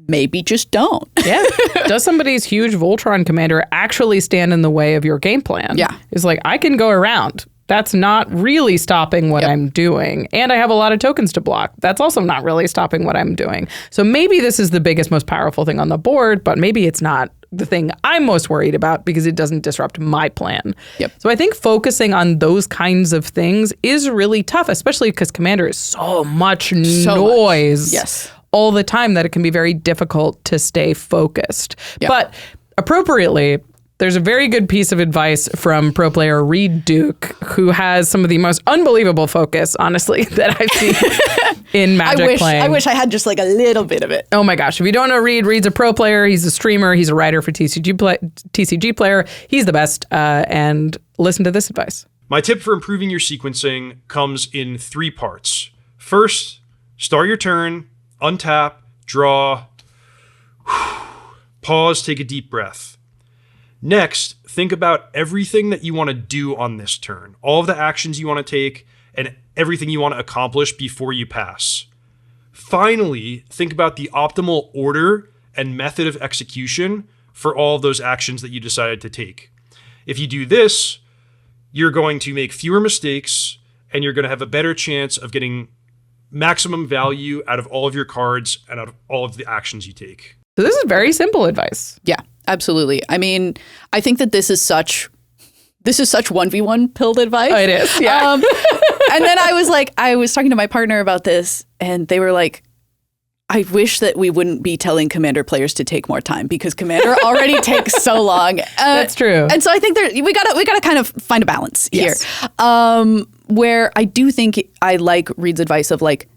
maybe just don't. Does somebody's huge Voltron commander actually stand in the way of your game plan? It's like, I can go around. That's not really stopping what I'm doing. And I have a lot of tokens to block. That's also not really stopping what I'm doing. So maybe this is the biggest, most powerful thing on the board, but maybe it's not the thing I'm most worried about because it doesn't disrupt my plan. So I think focusing on those kinds of things is really tough, especially because Commander is so much noise all the time that it can be very difficult to stay focused. But appropriately, there's a very good piece of advice from pro player Reid Duke, who has some of the most unbelievable focus, honestly, that I've seen in Magic playing. I wish I had just like a little bit of it. Oh my gosh. If you don't know Reid, Reid's a pro player. He's a streamer. He's a writer for TCG player. He's the best. And listen to this advice. My tip for improving your sequencing comes in 3 parts. First, start your turn, untap, draw, pause, take a deep breath. Next, think about everything that you want to do on this turn, all of the actions you want to take, and everything you want to accomplish before you pass. Finally, think about the optimal order and method of execution for all of those actions that you decided to take. If you do this, you're going to make fewer mistakes, and you're going to have a better chance of getting maximum value out of all of your cards and out of all of the actions you take. So this is very simple advice. Yeah, absolutely. I mean, I think that this is such 1v1 pilled advice. Oh, it is. Yeah. And then I was talking to my partner about this, and they were like, I wish that we wouldn't be telling Commander players to take more time, because Commander already takes so long. That's true. And so I think we gotta kind of find a balance here. Where I do think I like Reid's advice of like,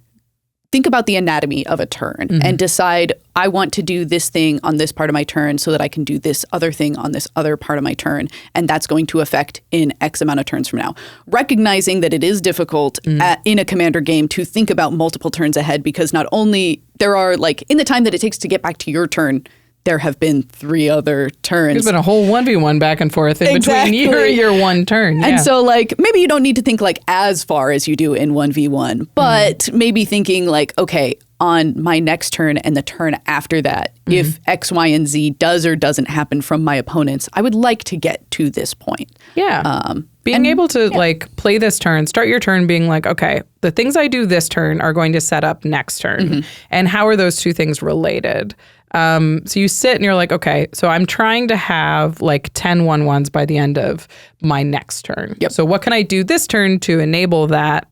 think about the anatomy of a turn and decide, I want to do this thing on this part of my turn so that I can do this other thing on this other part of my turn. And that's going to affect in X amount of turns from now. Recognizing that it is difficult in a Commander game to think about multiple turns ahead, because not only there are like, in the time that it takes to get back to your turn, there have been 3 other turns. There's been a whole 1v1 back and forth in between your one turn. Yeah. And so like, maybe you don't need to think like as far as you do in 1v1, but maybe thinking like, okay, on my next turn and the turn after that, if X, Y, and Z does or doesn't happen from my opponents, I would like to get to this point. Yeah. Being able to like play this turn, start your turn being like, okay, the things I do this turn are going to set up next turn. And how are those 2 things related? So you sit and you're like, okay, so I'm trying to have like 10 1/1s by the end of my next turn. So what can I do this turn to enable that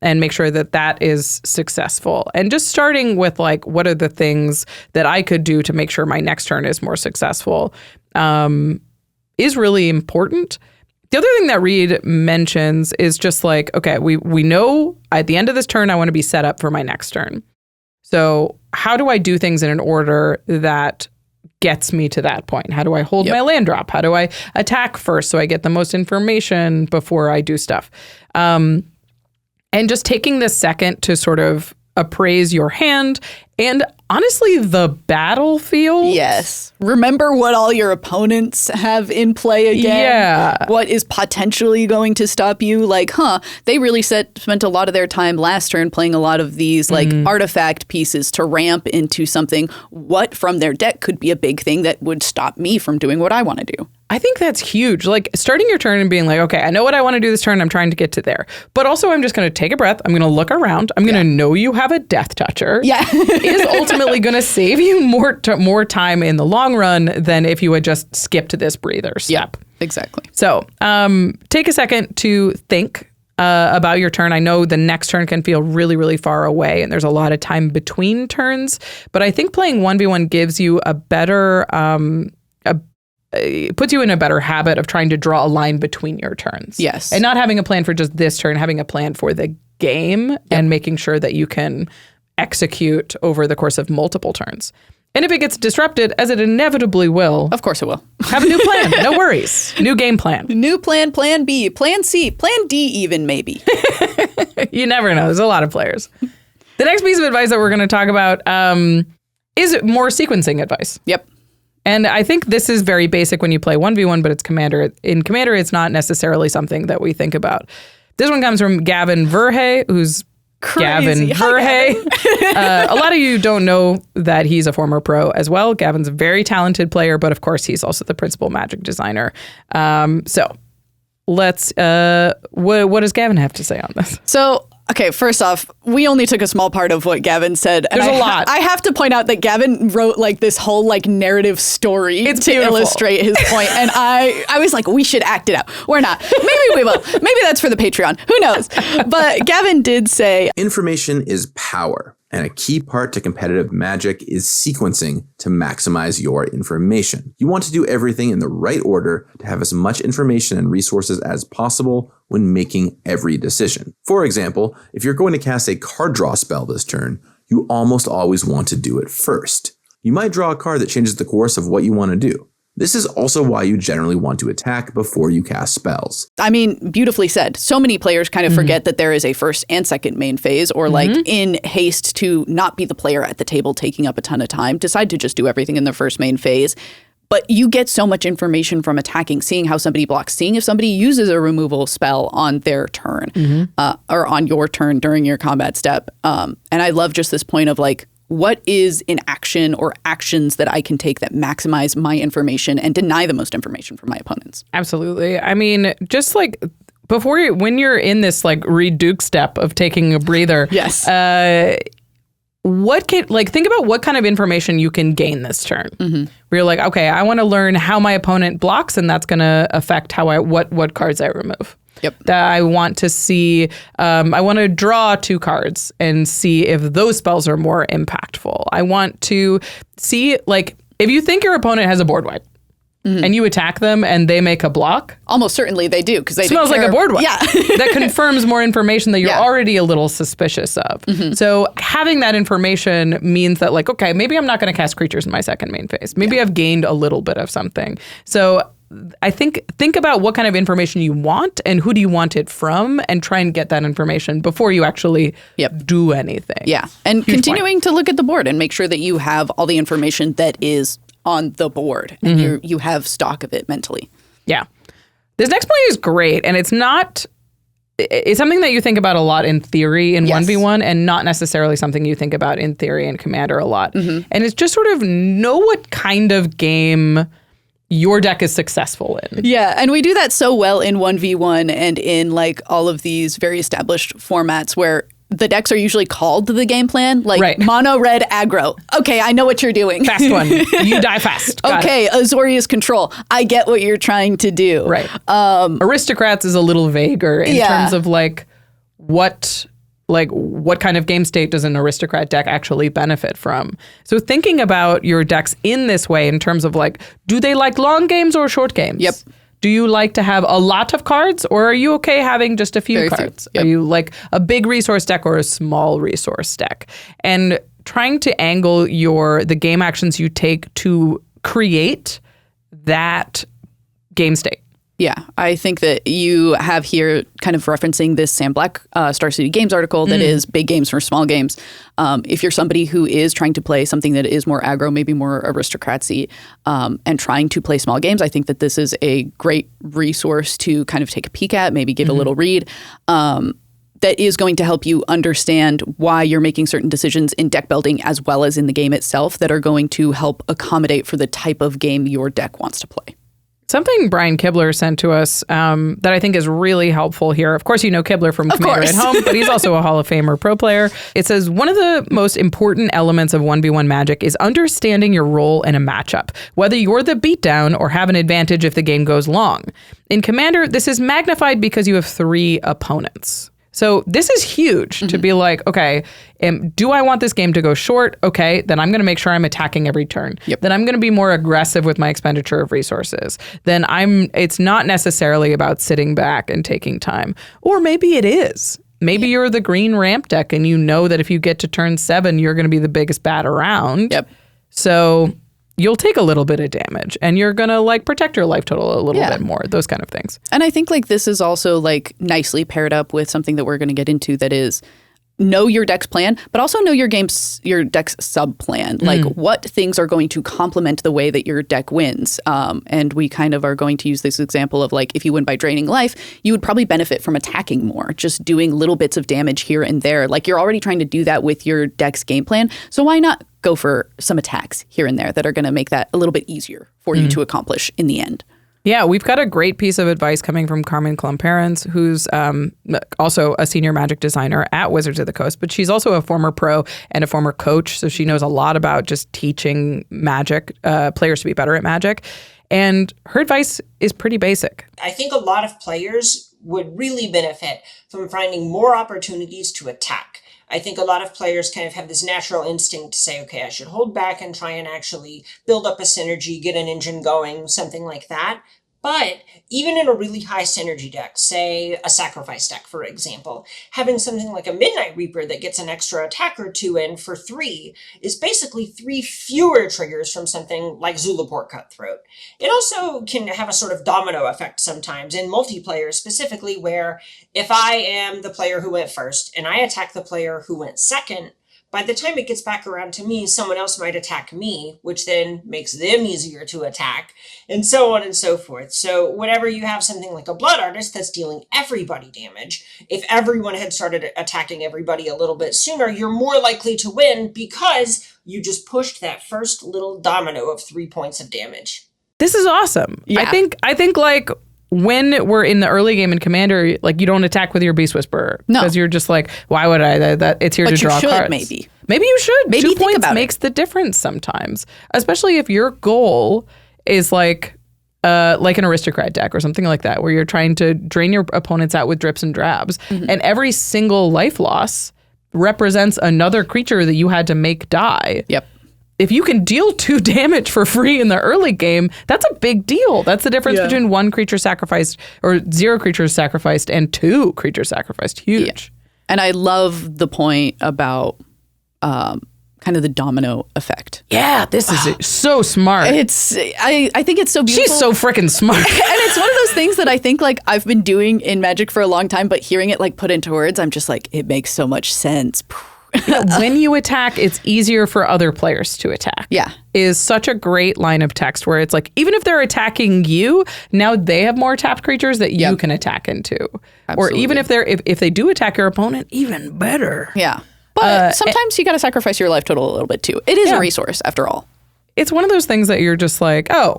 and make sure that that is successful? And just starting with like, what are the things that I could do to make sure my next turn is more successful is really important. The other thing that Reid mentions is just like, okay, we know at the end of this turn, I want to be set up for my next turn. So how do I do things in an order that gets me to that point? How do I hold my land drop? How do I attack first so I get the most information before I do stuff? And just taking this second to sort of appraise your hand and honestly the battlefield. Yes. Remember what all your opponents have in play again. Yeah. What is potentially going to stop you? Like, they really spent a lot of their time last turn playing a lot of these like artifact pieces to ramp into something. What from their deck could be a big thing that would stop me from doing what I want to do? I think that's huge. Like starting your turn and being like, okay, I know what I want to do this turn. I'm trying to get to there. But also I'm just going to take a breath. I'm going to look around. I'm going to know you have a Death Toucher. Yeah. Is ultimately going to save you more time in the long run than if you had just skipped this breather step. Yep, exactly. So take a second to think about your turn. I know the next turn can feel really, really far away and there's a lot of time between turns. But I think playing 1v1 gives you a better... it puts you in a better habit of trying to draw a line between your turns. Yes. And not having a plan for just this turn, having a plan for the game and making sure that you can execute over the course of multiple turns. And if it gets disrupted, as it inevitably will. Of course it will. Have a new plan. No worries. New game plan. New plan, plan B, plan C, plan D even maybe. You never know. There's a lot of players. The next piece of advice that we're going to talk about is more sequencing advice. Yep. And I think this is very basic when you play 1v1, but it's Commander. In Commander, it's not necessarily something that we think about. This one comes from Gavin Verhey, who's Gavin Verhey. A lot of you don't know that he's a former pro as well. Gavin's a very talented player, but of course, he's also the principal Magic designer. So let's, what does Gavin have to say on this? So, okay, first off, we only took a small part of what Gavin said. There's a lot. I have to point out that Gavin wrote like this whole like narrative story to illustrate his point. And I was like, we should act it out. We're not. Maybe we will. Maybe that's for the Patreon. Who knows? But Gavin did say, information is power. And a key part to competitive Magic is sequencing to maximize your information. You want to do everything in the right order to have as much information and resources as possible when making every decision. For example, if you're going to cast a card draw spell this turn, you almost always want to do it first. You might draw a card that changes the course of what you want to do. This is also why you generally want to attack before you cast spells. I mean, beautifully said. So many players kind of forget that there is a first and second main phase, or like in haste to not be the player at the table taking up a ton of time, decide to just do everything in the first main phase. But you get so much information from attacking, seeing how somebody blocks, seeing if somebody uses a removal spell on their turn or on your turn during your combat step. And I love just this point of like, what is an action or actions that I can take that maximize my information and deny the most information from my opponents? Absolutely. I mean, just like when you're in this like Reid Duke step of taking a breather. Yes. Think about what kind of information you can gain this turn. Where you're like, okay, I want to learn how my opponent blocks, and that's going to affect how what cards I remove. Yep. That I want to see, I want to draw 2 cards and see if those spells are more impactful. I want to see, like, if you think your opponent has a board wipe and you attack them and they make a block. Almost certainly they do, because they smells like a board wipe. Yeah. That confirms more information that you're already a little suspicious of. So having that information means that, like, okay, maybe I'm not going to cast creatures in my second main phase. Maybe I've gained a little bit of something. So I think about what kind of information you want and who do you want it from, and try and get that information before you actually do anything. Yeah. And Huge continuing point. to look at the board and make sure that you have all the information that is on the board and you have stock of it mentally. Yeah. This next point is great, and it's something that you think about a lot in theory in 1v1 and not necessarily something you think about in theory in Commander a lot. And it's just sort of know what kind of game your deck is successful in. Yeah, and we do that so well in 1v1 and in like all of these very established formats where the decks are usually called the game plan, like mono red aggro. Okay, I know what you're doing. Fast one. You die fast. Okay, Azorius control. I get what you're trying to do. Right. Aristocrats is a little vaguer in terms of like what kind of game state does an aristocrat deck actually benefit from? So thinking about your decks in this way in terms of like, do they like long games or short games? Yep. Do you like to have a lot of cards, or are you okay having just a few cards? Yep. Are you like a big resource deck or a small resource deck? And trying to angle the game actions you take to create that game state. Yeah, I think that you have here kind of referencing this Sam Black Star City Games article that is big games for small games. If you're somebody who is trying to play something that is more aggro, maybe more aristocracy, and trying to play small games, I think that this is a great resource to kind of take a peek at, maybe give a little read. That is going to help you understand why you're making certain decisions in deck building as well as in the game itself that are going to help accommodate for the type of game your deck wants to play. Something Brian Kibler sent to us that I think is really helpful here. Of course, you know Kibler from Commander at Home, but he's also a Hall of Famer pro player. It says, one of the most important elements of 1v1 Magic is understanding your role in a matchup, whether you're the beatdown or have an advantage if the game goes long. In Commander, this is magnified because you have 3 opponents. So this is huge to be like, okay, do I want this game to go short? Okay, then I'm going to make sure I'm attacking every turn. Then I'm going to be more aggressive with my expenditure of resources. Then it's not necessarily about sitting back and taking time. Or maybe it is. Maybe you're the green ramp deck and you know that if you get to turn 7, you're going to be the biggest bat around. So you'll take a little bit of damage and you're going to like protect your life total a little bit more, those kind of things. And I think like this is also like nicely paired up with something that we're going to get into that is know your deck's plan, but also know your deck's sub plan, like what things are going to complement the way that your deck wins. And we kind of are going to use this example of like, if you win by draining life, you would probably benefit from attacking more, just doing little bits of damage here and there. Like you're already trying to do that with your deck's game plan. So why not go for some attacks here and there that are going to make that a little bit easier for you to accomplish in the end? Yeah, we've got a great piece of advice coming from Carmen Klomparens, who's also a senior Magic designer at Wizards of the Coast, but she's also a former pro and a former coach, so she knows a lot about just teaching Magic, players to be better at Magic. And her advice is pretty basic. I think a lot of players would really benefit from finding more opportunities to attack. I think a lot of players kind of have this natural instinct to say, okay, I should hold back and try and actually build up a synergy, get an engine going, something like that. But even in a really high synergy deck, say a sacrifice deck, for example, having something like a Midnight Reaper that gets an extra attack or two in for 3 is basically 3 fewer triggers from something like Zulaport Cutthroat. It also can have a sort of domino effect sometimes in multiplayer specifically, where if I am the player who went first and I attack the player who went second, by the time it gets back around to me, someone else might attack me, which then makes them easier to attack, and so on and so forth. So whenever you have something like a Blood Artist that's dealing everybody damage, if everyone had started attacking everybody a little bit sooner, you're more likely to win because you just pushed that first little domino of 3 points of damage. This is awesome. Yeah. I think like when we're in the early game in Commander, like you don't attack with your Beast Whisperer. No. Because you're just like, why would I? That it's here to draw cards. Maybe you should. Maybe 2 points about makes the difference sometimes. Especially if your goal is like an aristocrat deck or something like that, where you're trying to drain your opponents out with drips and drabs. Mm-hmm. And every single life loss represents another creature that you had to make die. Yep. If you can deal 2 damage for free in the early game, that's a big deal. That's the difference between 1 creature sacrificed or 0 creatures sacrificed and 2 creatures sacrificed. Huge. Yeah. And I love the point about kind of the domino effect. Yeah, this is so smart. I think it's so beautiful. She's so freaking smart. And it's one of those things that I think like I've been doing in Magic for a long time, but hearing it like put into words, I'm just like, it makes so much sense. When you attack, it's easier for other players to attack. Yeah. Is such a great line of text where it's like, even if they're attacking you, now they have more tapped creatures that you can attack into. Absolutely. Or even if they do attack your opponent, even better. Yeah. But sometimes you got to sacrifice your life total a little bit too. It is a resource after all. It's one of those things that you're just like, oh,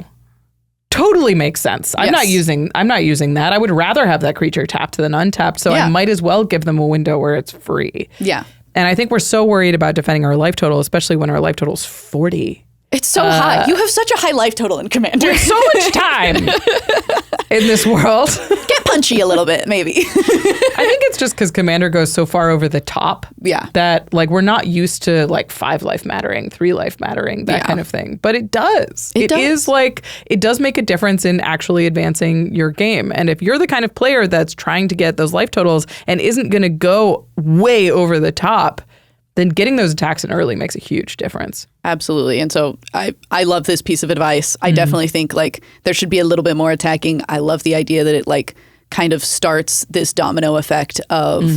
totally makes sense. I'm not using that. I would rather have that creature tapped than untapped. So I might as well give them a window where it's free. Yeah. And I think we're so worried about defending our life total, especially when our life total is 40. It's so high. You have such a high life total in Commander. There's so much time in this world. Get punchy a little bit, maybe. I think it's just because Commander goes so far over the top that like we're not used to like 5 life mattering, 3 life mattering, that kind of thing. But it does. It is like, it does make a difference in actually advancing your game. And if you're the kind of player that's trying to get those life totals and isn't going to go way over the top, then getting those attacks in early makes a huge difference. Absolutely. And so I love this piece of advice. I definitely think like there should be a little bit more attacking. I love the idea that it like kind of starts this domino effect of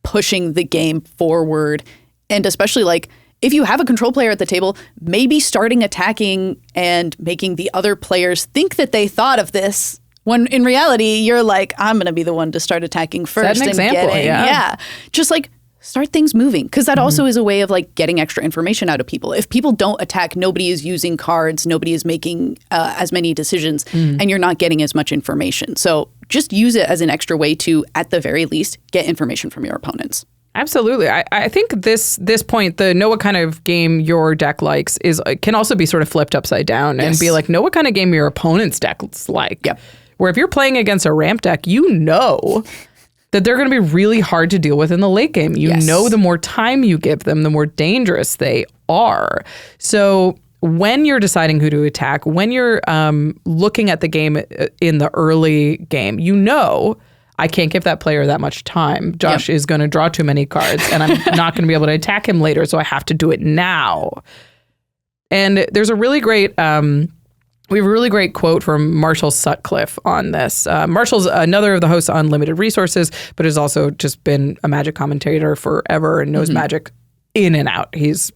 pushing the game forward. And especially like if you have a control player at the table, maybe starting attacking and making the other players think that they thought of this, when in reality, you're like, I'm going to be the one to start attacking first. Set an example, just like start things moving, because that also is a way of like getting extra information out of people. If people don't attack, nobody is using cards, nobody is making as many decisions, and you're not getting as much information. So just use it as an extra way to, at the very least, get information from your opponents. Absolutely. I think this point, the know what kind of game your deck likes can also be sort of flipped upside down and be like, know what kind of game your opponent's deck's like. Yep. Where if you're playing against a ramp deck, you know that they're going to be really hard to deal with in the late game. You know the more time you give them, the more dangerous they are. So when you're deciding who to attack, when you're looking at the game in the early game, you know I can't give that player that much time. Josh is going to draw too many cards, and I'm not going to be able to attack him later, so I have to do it now. And there's a really great... we have a really great quote from Marshall Sutcliffe on this. Marshall's another of the hosts on Limited Resources, but has also just been a Magic commentator forever and knows Magic in and out. He's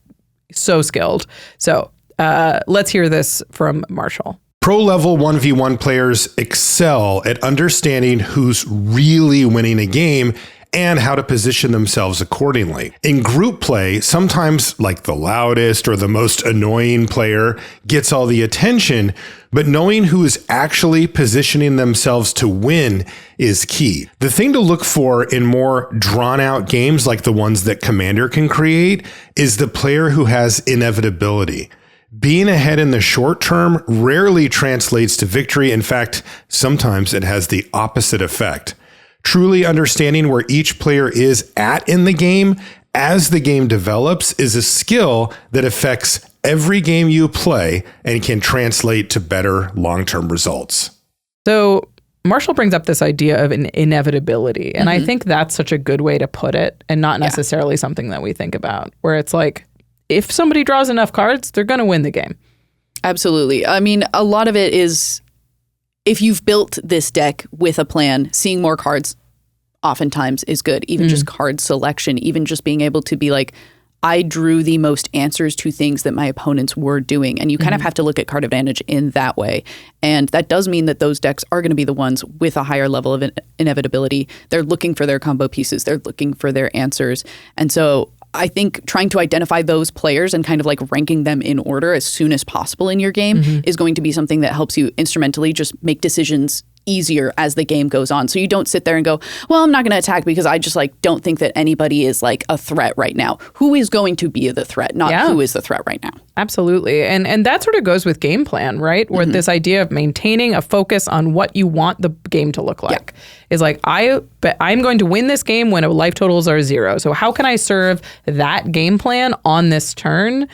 so skilled. So let's hear this from Marshall. Pro-level 1v1 players excel at understanding who's really winning a game and how to position themselves accordingly. In group play, sometimes like the loudest or the most annoying player gets all the attention, but knowing who is actually positioning themselves to win is key. The thing to look for in more drawn out games like the ones that Commander can create is the player who has inevitability. Being ahead in the short term rarely translates to victory. In fact, sometimes it has the opposite effect. Truly understanding where each player is at in the game as the game develops is a skill that affects every game you play and can translate to better long-term results. So Marshall brings up this idea of an inevitability, and I think that's such a good way to put it, and not necessarily something that we think about, where it's like, if somebody draws enough cards, they're going to win the game. Absolutely. I mean, a lot of it is, if you've built this deck with a plan, seeing more cards oftentimes is good. Even just card selection, even just being able to be like, I drew the most answers to things that my opponents were doing. And you kind of have to look at card advantage in that way. And that does mean that those decks are going to be the ones with a higher level of inevitability. They're looking for their combo pieces. They're looking for their answers. And so I think trying to identify those players and kind of like ranking them in order as soon as possible in your game is going to be something that helps you instrumentally just make decisions easier as the game goes on. So you don't sit there and go, well, I'm not going to attack because I just like don't think that anybody is like a threat right now. Who is going to be the threat, not who is the threat right now. Absolutely. And that sort of goes with game plan, right? Where this idea of maintaining a focus on what you want the game to look like is like, I'm going to win this game when life totals are 0. So how can I serve that game plan on this turn?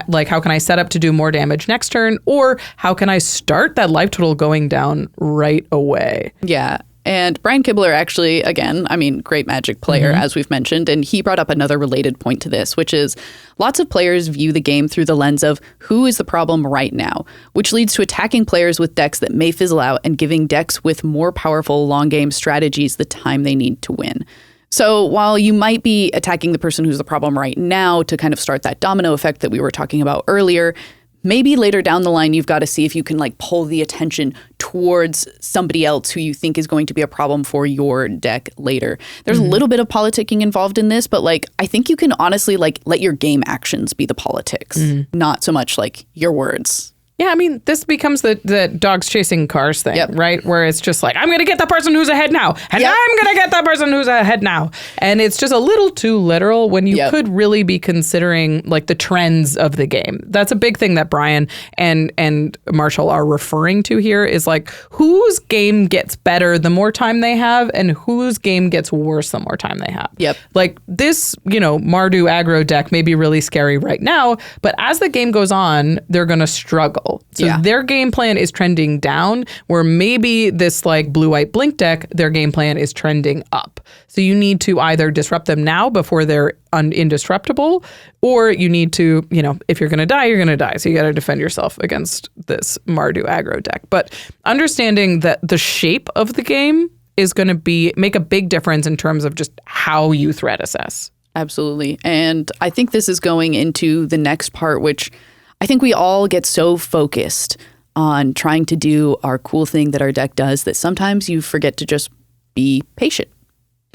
Like, how can I set up to do more damage next turn? Or how can I start that life total going down right away? Yeah. And Brian Kibler actually, again, I mean, great Magic player, as we've mentioned. And he brought up another related point to this, which is lots of players view the game through the lens of who is the problem right now, which leads to attacking players with decks that may fizzle out and giving decks with more powerful long game strategies the time they need to win. So while you might be attacking the person who's the problem right now to kind of start that domino effect that we were talking about earlier, maybe later down the line, you've got to see if you can like pull the attention towards somebody else who you think is going to be a problem for your deck later. There's a little bit of politicking involved in this, but like, I think you can honestly like let your game actions be the politics, not so much like your words. Yeah, I mean, this becomes the dogs chasing cars thing, right? Where it's just like, I'm going to get the person who's ahead now, and I'm going to get that person who's ahead now. And it's just a little too literal when you could really be considering like the trends of the game. That's a big thing that Brian and Marshall are referring to here is like, whose game gets better the more time they have, and whose game gets worse the more time they have. Like this, Mardu aggro deck may be really scary right now, but as the game goes on, they're going to struggle. So their game plan is trending down, where maybe this like blue-white blink deck, their game plan is trending up. So you need to either disrupt them now before they're indestructible, or you need to, if you're going to die, you're going to die. So you got to defend yourself against this Mardu aggro deck. But understanding that the shape of the game is going to make a big difference in terms of just how you threat assess. Absolutely. And I think this is going into the next part, which I think we all get so focused on trying to do our cool thing that our deck does that sometimes you forget to just be patient.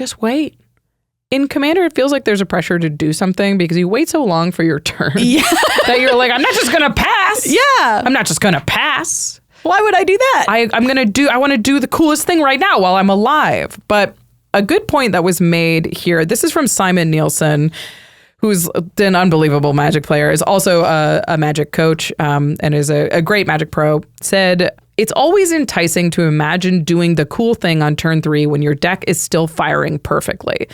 Just wait. In Commander, it feels like there's a pressure to do something because you wait so long for your turn that you're like, I'm not just going to pass. I'm not just going to pass. Why would I do that? I want to do the coolest thing right now while I'm alive. But a good point that was made here, this is from Simon Nielsen, who's an unbelievable Magic player, is also a Magic coach and is a great Magic pro, said, it's always enticing to imagine doing the cool thing on turn 3 when your deck is still firing perfectly.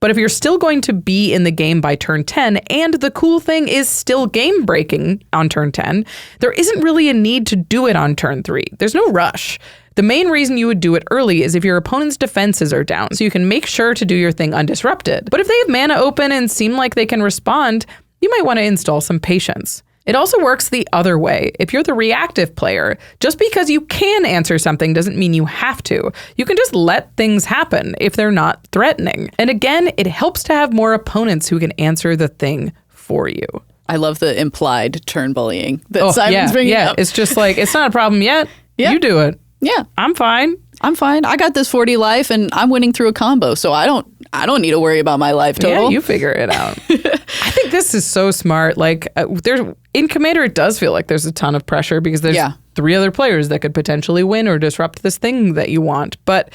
But if you're still going to be in the game by turn 10 and the cool thing is still game breaking on turn 10, there isn't really a need to do it on turn 3. There's no rush. The main reason you would do it early is if your opponent's defenses are down, so you can make sure to do your thing undisrupted. But if they have mana open and seem like they can respond, you might want to install some patience. It also works the other way. If you're the reactive player, just because you can answer something doesn't mean you have to. You can just let things happen if they're not threatening. And again, it helps to have more opponents who can answer the thing for you. I love the implied turn bullying that Simon's bringing up. It's just like, it's not a problem yet. You do it. Yeah. I'm fine. I got this 40 life and I'm winning through a combo, so I don't need to worry about my life total. Yeah, you figure it out. I think this is so smart. Like in Commander, it does feel like there's a ton of pressure because there's 3 other players that could potentially win or disrupt this thing that you want. But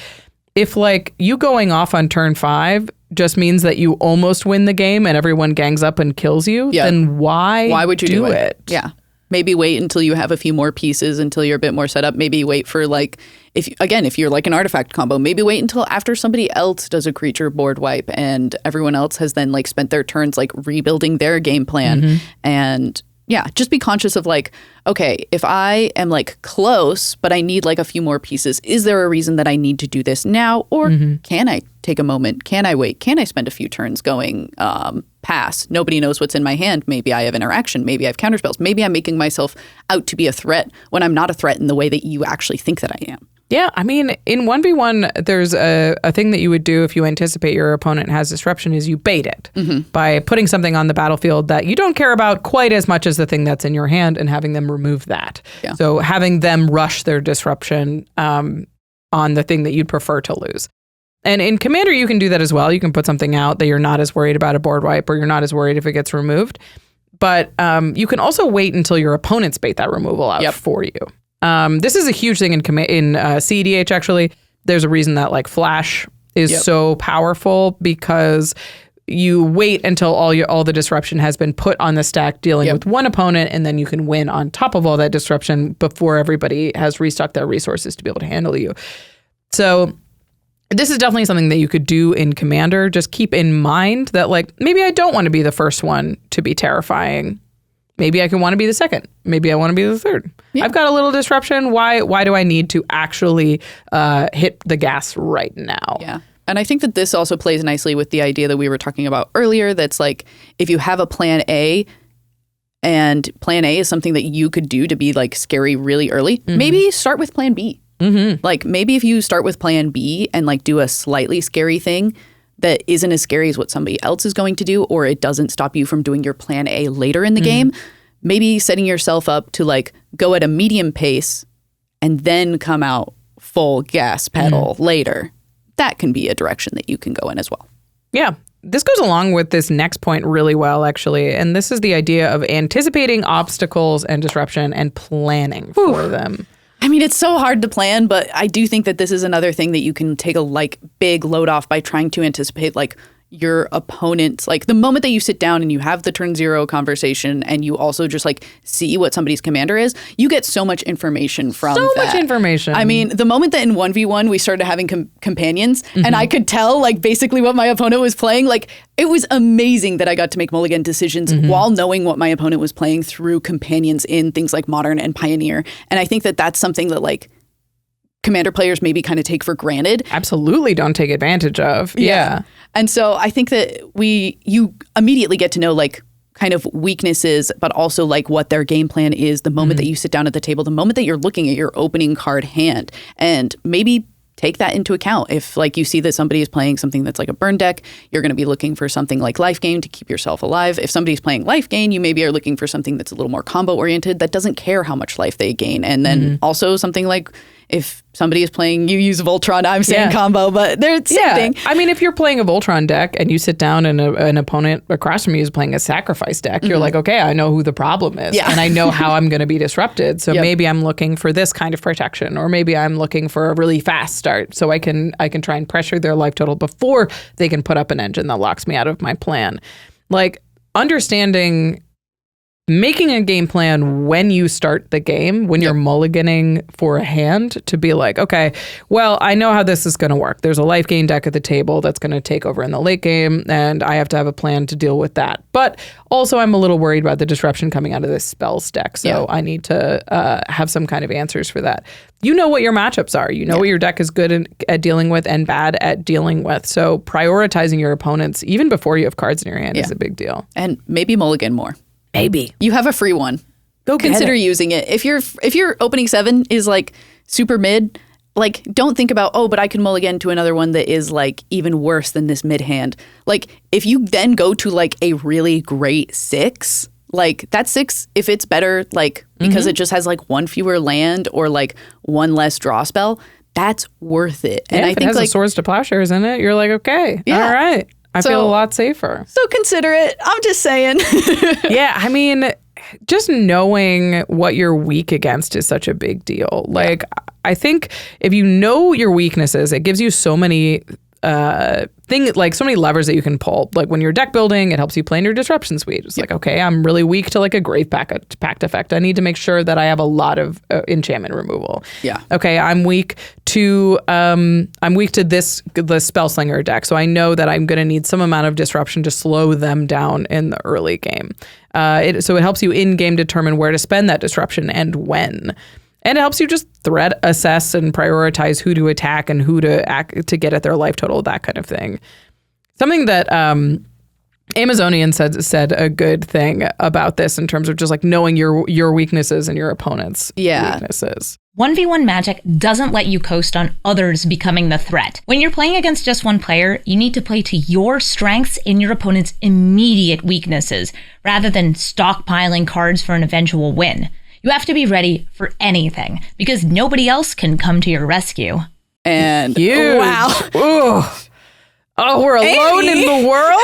if like you going off on turn 5 just means that you almost win the game and everyone gangs up and kills you, then why would you do it? Yeah. Maybe wait until you have a few more pieces, until you're a bit more set up. Maybe wait for like, if you're like an artifact combo, maybe wait until after somebody else does a creature board wipe and everyone else has then like spent their turns like rebuilding their game plan. And yeah, just be conscious of like, okay, if I am like close, but I need like a few more pieces, is there a reason that I need to do this now? Or can I take a moment? Can I wait? Can I spend a few turns going pass? Nobody knows what's in my hand. Maybe I have interaction. Maybe I have counterspells. Maybe I'm making myself out to be a threat when I'm not a threat in the way that you actually think that I am. Yeah, I mean, in 1v1, there's a thing that you would do if you anticipate your opponent has disruption is you bait it by putting something on the battlefield that you don't care about quite as much as the thing that's in your hand and having them remove that. Yeah. So having them rush their disruption on the thing that you'd prefer to lose. And in Commander, you can do that as well. You can put something out that you're not as worried about a board wipe or you're not as worried if it gets removed. But you can also wait until your opponents bait that removal out for you. This is a huge thing in EDH, actually. There's a reason that like Flash is so powerful because you wait until all the disruption has been put on the stack dealing with one opponent, and then you can win on top of all that disruption before everybody has restocked their resources to be able to handle you. So this is definitely something that you could do in Commander. Just keep in mind that like maybe I don't want to be the first one to be terrifying. Maybe I can want to be the second. Maybe I want to be the third. Yeah. I've got a little disruption. Why do I need to actually hit the gas right now? Yeah. And I think that this also plays nicely with the idea that we were talking about earlier. That's like, if you have a plan A and plan A is something that you could do to be like scary really early, maybe start with plan B. Like maybe if you start with plan B and like do a slightly scary thing that isn't as scary as what somebody else is going to do, or it doesn't stop you from doing your plan A later in the game, maybe setting yourself up to like go at a medium pace and then come out full gas pedal later. That can be a direction that you can go in as well. Yeah. This goes along with this next point really well, actually. And this is the idea of anticipating obstacles and disruption and planning for them. I mean, it's so hard to plan, but I do think that this is another thing that you can take a like big load off by trying to anticipate like your opponent's, like the moment that you sit down and you have the turn zero conversation and you also just like see what somebody's commander is, you get so much information from that. So much information. I mean, the moment that in 1v1 we started having companions and I could tell like basically what my opponent was playing, like it was amazing that I got to make mulligan decisions while knowing what my opponent was playing through companions in things like Modern and Pioneer. And I think that that's something that like Commander players maybe kind of take for granted. Absolutely don't take advantage of. Yeah. And so I think that you immediately get to know like kind of weaknesses, but also like what their game plan is the moment that you sit down at the table, the moment that you're looking at your opening card hand, and maybe take that into account. If like you see that somebody is playing something that's like a burn deck, you're going to be looking for something like life gain to keep yourself alive. If somebody's playing life gain, you maybe are looking for something that's a little more combo oriented that doesn't care how much life they gain. And then also something like if somebody is playing, you use Voltron, I'm saying combo, but they're the same thing. I mean, if you're playing a Voltron deck and you sit down and an opponent across from you is playing a sacrifice deck, you're like, okay, I know who the problem is and I know how I'm going to be disrupted. So maybe I'm looking for this kind of protection, or maybe I'm looking for a really fast start so I can try and pressure their life total before they can put up an engine that locks me out of my plan. Like understanding making a game plan when you start the game, when you're mulliganing for a hand, to be like, okay, well, I know how this is going to work. There's a life gain deck at the table that's going to take over in the late game, and I have to have a plan to deal with that. But also, I'm a little worried about the disruption coming out of this spells deck, so I need to have some kind of answers for that. You know what your matchups are. You know what your deck is good at dealing with and bad at dealing with. So prioritizing your opponents, even before you have cards in your hand, is a big deal. And maybe mulligan more. Maybe. You have a free one. Go consider using it. If your opening 7 is like super mid, like don't think about, oh, but I can mulligan to another one that is like even worse than this mid hand. Like if you then go to like a really great 6, like that 6, if it's better, like because it just has like one fewer land or like one less draw spell, that's worth it. And I think it has like Swords to Plowshares in it, you're like, okay, all right. I feel a lot safer. So consider it. I'm just saying. Yeah, I mean, just knowing what you're weak against is such a big deal. Like, I think if you know your weaknesses, it gives you so many like so many levers that you can pull. Like when you're deck building, it helps you plan your disruption suite. It's like, okay, I'm really weak to like a Grave Pact effect. I need to make sure that I have a lot of enchantment removal. Yeah. Okay, I'm weak to this the Spellslinger deck, so I know that I'm going to need some amount of disruption to slow them down in the early game. So it helps you in game determine where to spend that disruption and when. And it helps you just threat assess and prioritize who to attack and who to act to get at their life total, that kind of thing. Something that Amazonian said a good thing about this in terms of just like knowing your weaknesses and your opponent's weaknesses. 1v1 Magic doesn't let you coast on others becoming the threat. When you're playing against just one player, you need to play to your strengths and your opponent's immediate weaknesses, rather than stockpiling cards for an eventual win. You have to be ready for anything, because nobody else can come to your rescue. And huge. Wow. Ooh. Oh, we're alone in the world?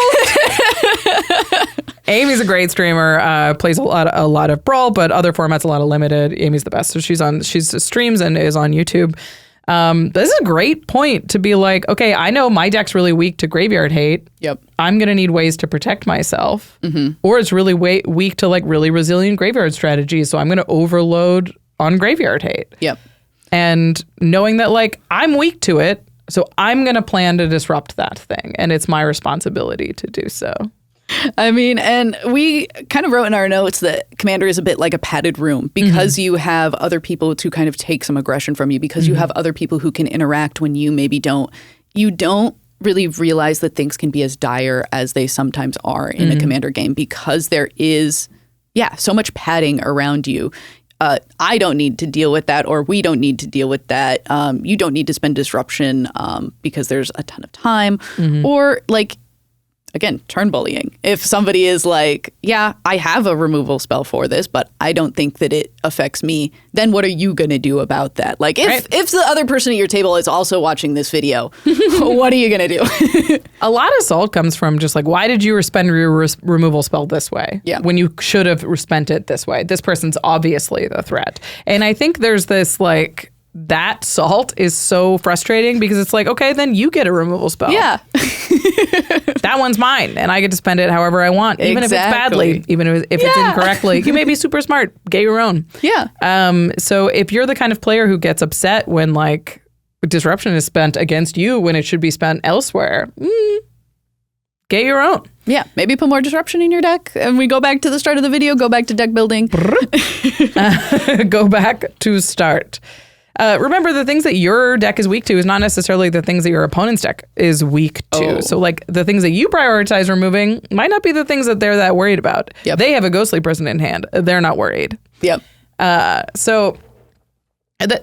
Amy's a great streamer, plays a lot of Brawl, but other formats, a lot of Limited. Amy's the best. So she streams and is on YouTube. This is a great point to be like, okay, I know my deck's really weak to Graveyard Hate. Yep. I'm going to need ways to protect myself. Mm-hmm. Or it's really weak to like really resilient graveyard strategies. So I'm going to overload on Graveyard Hate. Yep. And knowing that like I'm weak to it, so I'm going to plan to disrupt that thing. And it's my responsibility to do so. I mean, and we kind of wrote in our notes that Commander is a bit like a padded room because you have other people to kind of take some aggression from you, because you have other people who can interact when you maybe don't. You don't really realize that things can be as dire as they sometimes are in a Commander game, because there is, so much padding around you. I don't need to deal with that, or we don't need to deal with that. You don't need to spend disruption because there's a ton of time. Or like, again, turn bullying. If somebody is like, I have a removal spell for this, but I don't think that it affects me, then what are you going to do about that? Like if the other person at your table is also watching this video, what are you going to do? A lot of salt comes from just like, why did you spend your removal spell this way? Yeah. When you should have spent it this way. This person's obviously the threat. And I think there's this like, that salt is so frustrating because it's like, okay, then you get a removal spell. Yeah. That one's mine, and I get to spend it however I want, even if it's badly, even if it's incorrectly. You may be super smart, get your own. Yeah. So if you're the kind of player who gets upset when like disruption is spent against you when it should be spent elsewhere, get your own. Yeah, maybe put more disruption in your deck. And we go back to the start of the video, go back to deck building. Go back to start. Remember, the things that your deck is weak to is not necessarily the things that your opponent's deck is weak to. So like the things that you prioritize removing might not be the things that they're that worried about. Yep. They have a ghostly person in hand. They're not worried. Yep. So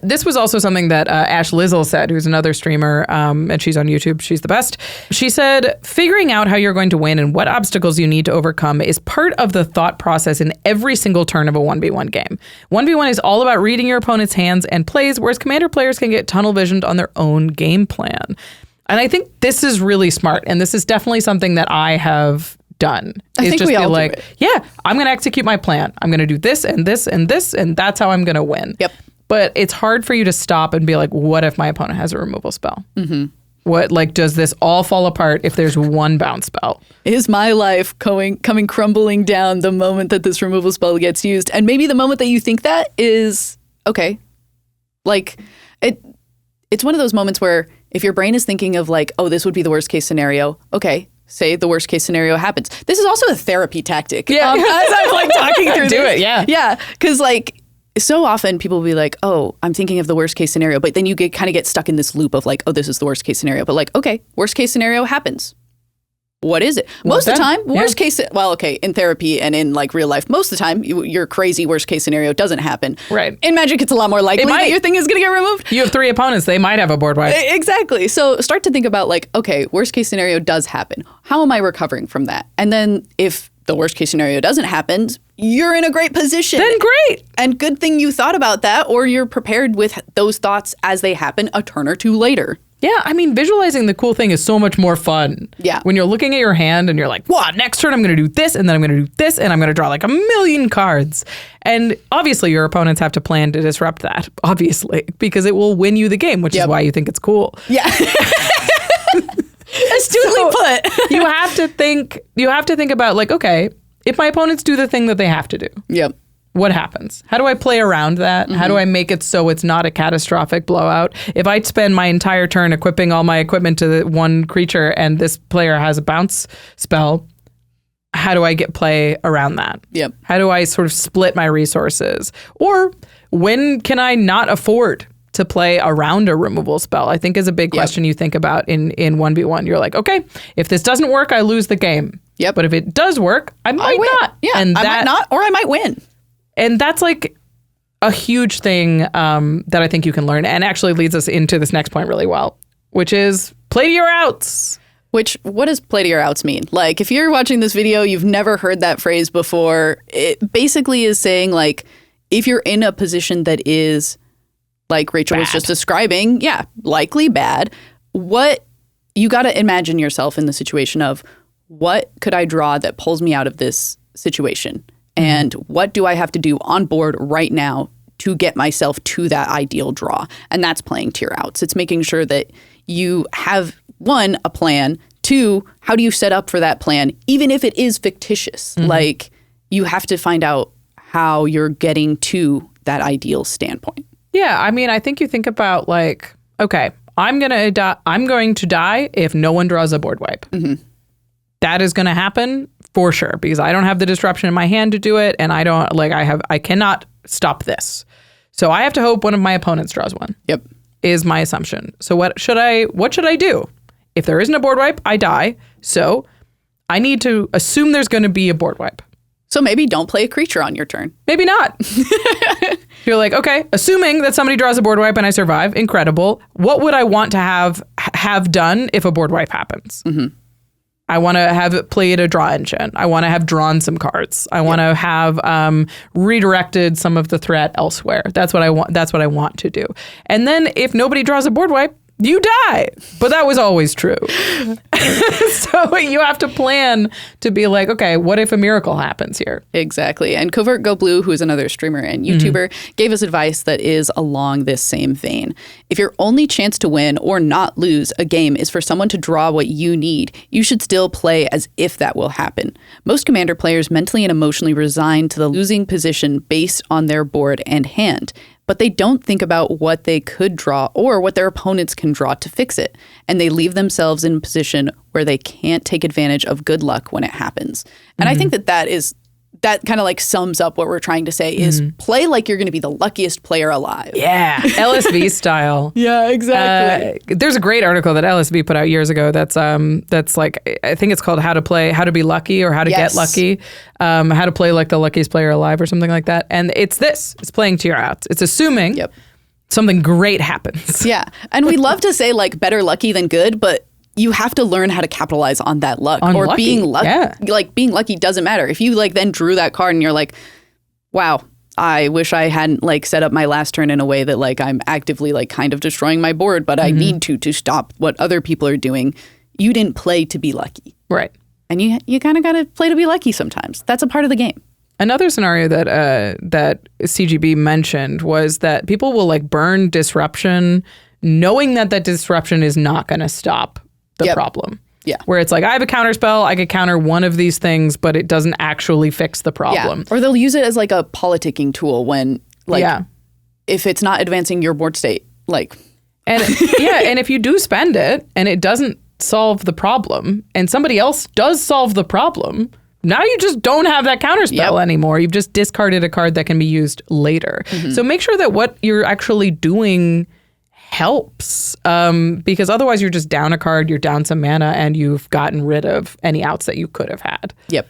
this was also something that Ashlizzlle said, who's another streamer, and she's on YouTube. She's the best. She said, figuring out how you're going to win and what obstacles you need to overcome is part of the thought process in every single turn of a 1v1 game. 1v1 is all about reading your opponent's hands and plays, whereas Commander players can get tunnel visioned on their own game plan. And I think this is really smart, and this is definitely something that I have done. I think we all do it. Yeah, I'm going to execute my plan. I'm going to do this and this and this, and that's how I'm going to win. Yep. But it's hard for you to stop and be like, what if my opponent has a removal spell? What, like, does this all fall apart if there's one bounce spell? Is my life coming crumbling down the moment that this removal spell gets used? And maybe the moment that you think that is, okay, like, it's one of those moments where if your brain is thinking of like, oh, this would be the worst case scenario, okay, say the worst case scenario happens. This is also a therapy tactic. Yeah. As I'm like talking through Do this. it, yeah. Yeah, because like, so often people will be like, oh, I'm thinking of the worst case scenario. But then you kind of get stuck in this loop of like, oh, this is the worst case scenario. But like, okay, worst case scenario happens. What is it? Most of the time, worst case, well, okay, in therapy and in like real life, most of the time, your crazy worst case scenario doesn't happen. Right. In Magic, it's a lot more likely that your thing is going to get removed. You have 3 opponents. They might have a board wipe. Exactly. So start to think about like, okay, worst case scenario does happen. How am I recovering from that? And then if the worst case scenario doesn't happen, you're in a great position. Then great. And good thing you thought about that, or you're prepared with those thoughts as they happen a turn or two later. Yeah, I mean, visualizing the cool thing is so much more fun. Yeah. When you're looking at your hand and you're like, wow, next turn I'm going to do this, and then I'm going to do this, and I'm going to draw like 1,000,000 cards. And obviously your opponents have to plan to disrupt that, obviously, because it will win you the game, which is why you think it's cool. Yeah. Astutely put. You have to think about like, okay, if my opponents do the thing that they have to do. Yep. What happens? How do I play around that? Mm-hmm. How do I make it so it's not a catastrophic blowout? If I spend my entire turn equipping all my equipment to the one creature and this player has a bounce spell, how do I get play around that? Yep. How do I sort of split my resources? Or when can I not afford to play around a removal spell? I think is a big question you think about in 1v1. You're like, okay, if this doesn't work, I lose the game. Yep. But if it does work, I might not. Yeah, and I might not, or I might win. And that's like a huge thing that I think you can learn, and actually leads us into this next point really well, which is play to your outs. What does play to your outs mean? Like, if you're watching this video, you've never heard that phrase before. It basically is saying, like, if you're in a position that is, like Rachel was just describing, likely bad, what you got to imagine yourself in the situation of, what could I draw that pulls me out of this situation? And what do I have to do on board right now to get myself to that ideal draw? And that's playing to your outs. It's making sure that you have, one, a plan. Two, how do you set up for that plan, even if it is fictitious? Like, you have to find out how you're getting to that ideal standpoint. Yeah, I mean, I think you think about like, okay, I'm going to die if no one draws a board wipe. Mm-hmm. That is going to happen for sure because I don't have the disruption in my hand to do it, and I cannot stop this. So I have to hope one of my opponents draws one. Yep, is my assumption. So what should I do? If there isn't a board wipe, I die. So I need to assume there's going to be a board wipe. So maybe don't play a creature on your turn. Maybe not. You're like, okay, assuming that somebody draws a board wipe and I survive, incredible. What would I want to have done if a board wipe happens? Mm-hmm. I want to have played a draw engine. I want to have drawn some cards. I want to have redirected some of the threat elsewhere. That's what I want. That's what I want to do. And then if nobody draws a board wipe, you die. But that was always true. So you have to plan to be like, okay, what if a miracle happens here? Exactly. And CovertGoBlue, who is another streamer and YouTuber, gave us advice that is along this same vein. If your only chance to win or not lose a game is for someone to draw what you need, you should still play as if that will happen. Most Commander players mentally and emotionally resign to the losing position based on their board and hand. But they don't think about what they could draw or what their opponents can draw to fix it. And they leave themselves in a position where they can't take advantage of good luck when it happens. And I think that kind of like sums up what we're trying to say is play like you're going to be the luckiest player alive. Yeah, LSV style. Yeah, exactly. There's a great article that LSV put out years ago that's like, I think it's called How to Be Lucky or How to Get Lucky. How to play like the luckiest player alive or something like that. And it's playing to your outs. It's assuming something great happens. Yeah. And we love to say like better lucky than good, but you have to learn how to capitalize on that luck being lucky. Yeah. Like being lucky doesn't matter. If you like then drew that card and you're like, wow, I wish I hadn't like set up my last turn in a way that like I'm actively like kind of destroying my board, but I need to stop what other people are doing. You didn't play to be lucky. Right. And you kind of got to play to be lucky sometimes. That's a part of the game. Another scenario that CGB mentioned was that people will like burn disruption knowing that disruption is not going to stop the problem. Yeah. Where it's like, I have a counter spell, I could counter one of these things, but it doesn't actually fix the problem. Yeah. Or they'll use it as like a politicking tool when like if it's not advancing your board state, like. And and if you do spend it and it doesn't solve the problem and somebody else does solve the problem, now you just don't have that counter spell anymore. You've just discarded a card that can be used later. So make sure that what you're actually doing helps, because otherwise you're just down a card, you're down some mana, and you've gotten rid of any outs that you could have had. Yep.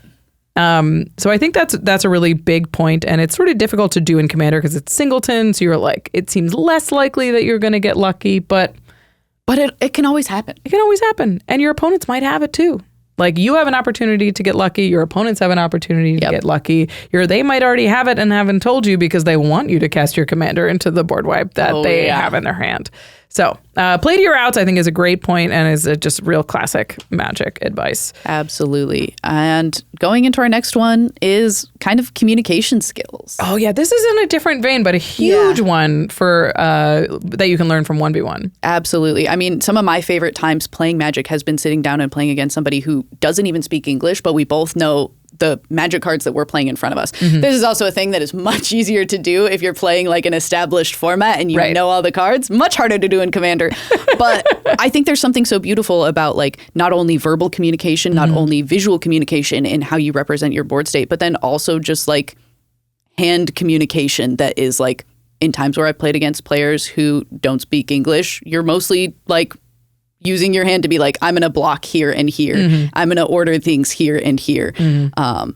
So I think that's a really big point, and it's sort of difficult to do in Commander because it's singleton, so you're like, it seems less likely that you're going to get lucky, but it can always happen. It can always happen, and your opponents might have it too. Like, you have an opportunity to get lucky. Your opponents have an opportunity to get lucky. They might already have it and haven't told you because they want you to cast your commander into the board wipe that they have in their hand. So play to your outs, I think, is a great point and is just real classic Magic advice. Absolutely. And going into our next one is kind of communication skills. Oh, yeah. This is in a different vein, but a huge one for that you can learn from 1v1. Absolutely. I mean, some of my favorite times playing Magic has been sitting down and playing against somebody who doesn't even speak English, but we both know the Magic cards that we're playing in front of us. Mm-hmm. This is also a thing that is much easier to do if you're playing like an established format and you know all the cards. Much harder to do in Commander. But I think there's something so beautiful about like not only verbal communication, not only visual communication in how you represent your board state, but then also just like hand communication that is like in times where I've played against players who don't speak English, you're mostly like using your hand to be like, I'm going to block here and here. I'm going to order things here and here. And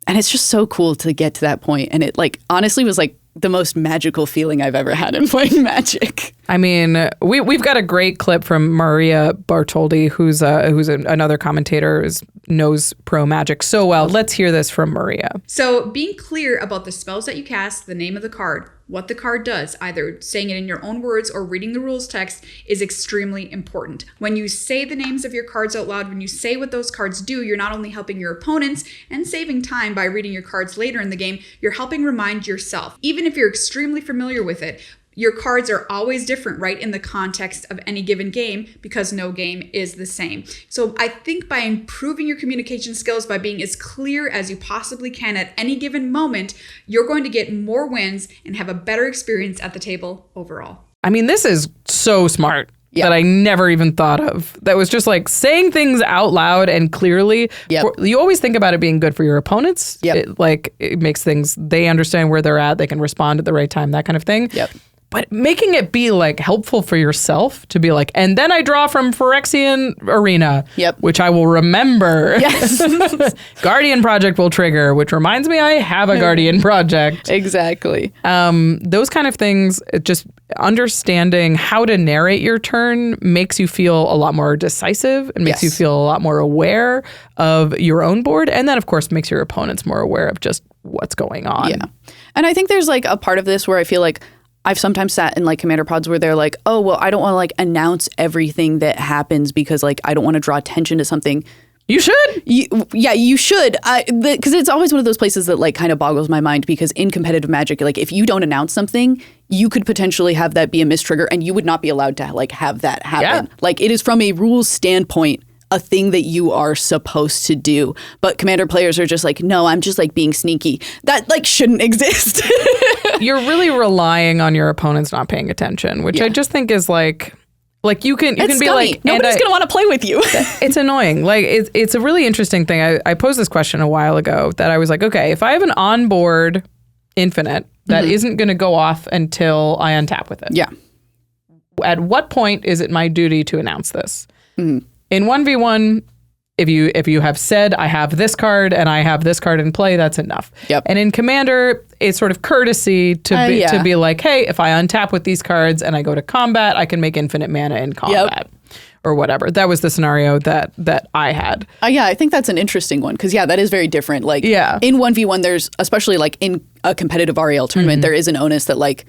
it's just so cool to get to that point. And it like honestly was like the most magical feeling I've ever had in playing Magic. I mean, we've got a great clip from Maria Bartholdi, who's another commentator who knows pro Magic so well. Let's hear this from Maria. So being clear about the spells that you cast, the name of the card, what the card does, either saying it in your own words or reading the rules text, is extremely important. When you say the names of your cards out loud, when you say what those cards do, you're not only helping your opponents and saving time by reading your cards later in the game, you're helping remind yourself. Even if you're extremely familiar with it, your cards are always different, right, in the context of any given game because no game is the same. So I think by improving your communication skills, by being as clear as you possibly can at any given moment, you're going to get more wins and have a better experience at the table overall. I mean, this is so smart. That I never even thought of. That was just like saying things out loud and clearly. You always think about it being good for your opponents. It makes things, they understand where they're at. They can respond at the right time, that kind of thing. But making it be like helpful for yourself to be like, and then I draw from Phyrexian Arena, which I will remember. Guardian Project will trigger, which reminds me I have a Guardian Project. Exactly. Those kind of things, just understanding how to narrate your turn makes you feel a lot more decisive and makes you feel a lot more aware of your own board. And that, of course, makes your opponents more aware of just what's going on. Yeah. And I think there's like a part of this where I feel like I've sometimes sat in like commander pods where they're like, oh, well, I don't want to like announce everything that happens because like I don't want to draw attention to something. You should. You should. Because it's always one of those places that like kind of boggles my mind because in competitive Magic, like if you don't announce something, you could potentially have that be a mistrigger and you would not be allowed to like have that happen. Like it is from a rules standpoint a thing that you are supposed to do. But commander players are just like, no, I'm just like being sneaky. That like shouldn't exist. You're really relying on your opponents not paying attention, which I just think is like you can be scummy. like, nobody's going to want to play with you. It's annoying. Like it's a really interesting thing. I posed this question a while ago that I was like, okay, if I have an onboard infinite that isn't going to go off until I untap with it. At what point is it my duty to announce this? In 1v1, if you have said, I have this card and I have this card in play, that's enough. And in Commander, it's sort of courtesy to be like, hey, if I untap with these cards and I go to combat, I can make infinite mana in combat. Or whatever. That was the scenario that I had. I think that's an interesting one because, that is very different. Like, in 1v1, there's, especially like in a competitive REL tournament, there is an onus that like,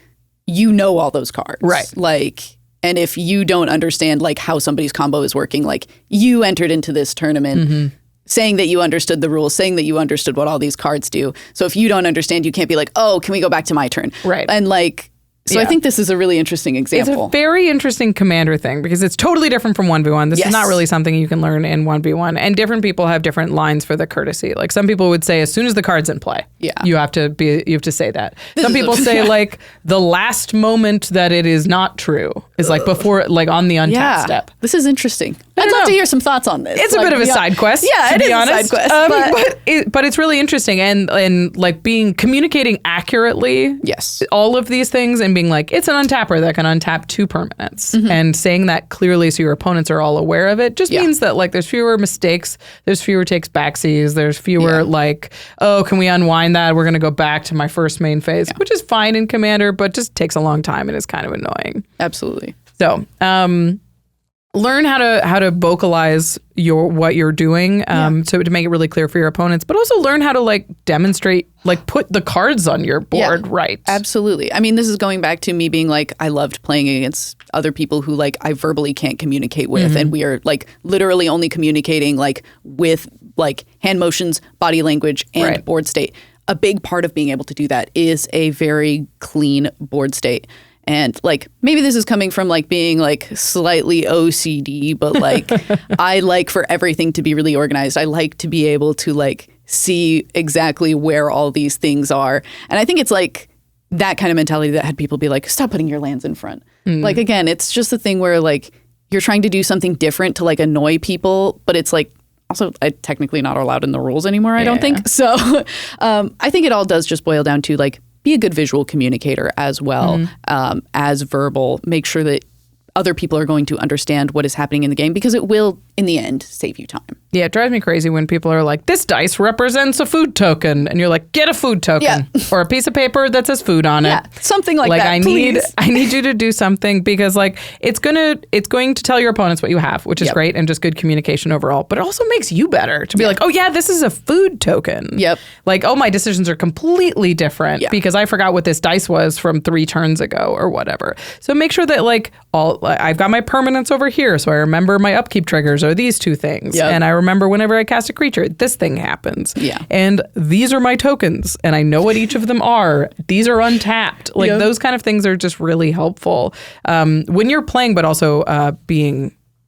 you know all those cards. Right. Like, and if you don't understand like how somebody's combo is working, like you entered into this tournament saying that you understood the rules, saying that you understood what all these cards do. So if you don't understand, you can't be like, oh, can we go back to my turn? Right. And like, so I think this is a really interesting example. It's a very interesting commander thing because it's totally different from 1v1. This is not really something you can learn in 1v1. And different people have different lines for the courtesy. Like some people would say as soon as the card's in play, you have to say that. Some people say like the last moment that it is not true is like before, like on the untap step. This is interesting. I'd love to hear some thoughts on this. It's a bit of a side quest. Yeah, it is a side quest. But it's really interesting and like communicating accurately. Yes. All of these things and being like, it's an untapper that can untap 2 permanents. And saying that clearly so your opponents are all aware of it just means that like there's fewer mistakes, there's fewer takes backsies, there's fewer like, oh, can we unwind that? We're going to go back to my first main phase, which is fine in Commander, but just takes a long time and is kind of annoying. Absolutely. So, learn how to vocalize what you're doing, so to make it really clear for your opponents, but also learn how to like demonstrate, like put the cards on your board right. Absolutely. I mean, this is going back to me being like, I loved playing against other people who like I verbally can't communicate with, and we are like literally only communicating like with like hand motions, body language, and board state. A big part of being able to do that is a very clean board state. And like maybe this is coming from like being like slightly OCD, but like I like for everything to be really organized. I like to be able to like see exactly where all these things are. And I think it's like that kind of mentality that had people be like, stop putting your lands in front. Like, again, it's just a thing where like you're trying to do something different to like annoy people, but it's like also technically not allowed in the rules anymore, I don't think. So I think it all does just boil down to like, be a good visual communicator as well as verbal. Make sure that other people are going to understand what is happening in the game, because it will, in the end, save you time. Yeah, it drives me crazy when people are like, this dice represents a food token. And you're like, get a food token or a piece of paper that says food on it. Something like that, I need you to do something, because like it's going to tell your opponents what you have, which is great, and just good communication overall. But it also makes you better to be like, oh yeah, this is a food token. Like, oh, my decisions are completely different because I forgot what this dice was from 3 turns ago or whatever. So make sure that like I've got my permanents over here, so I remember my upkeep triggers are these 2 things. And I remember whenever I cast a creature, this thing happens. And these are my tokens, and I know what each of them are. These are untapped. Like those kind of things are just really helpful when you're playing, but also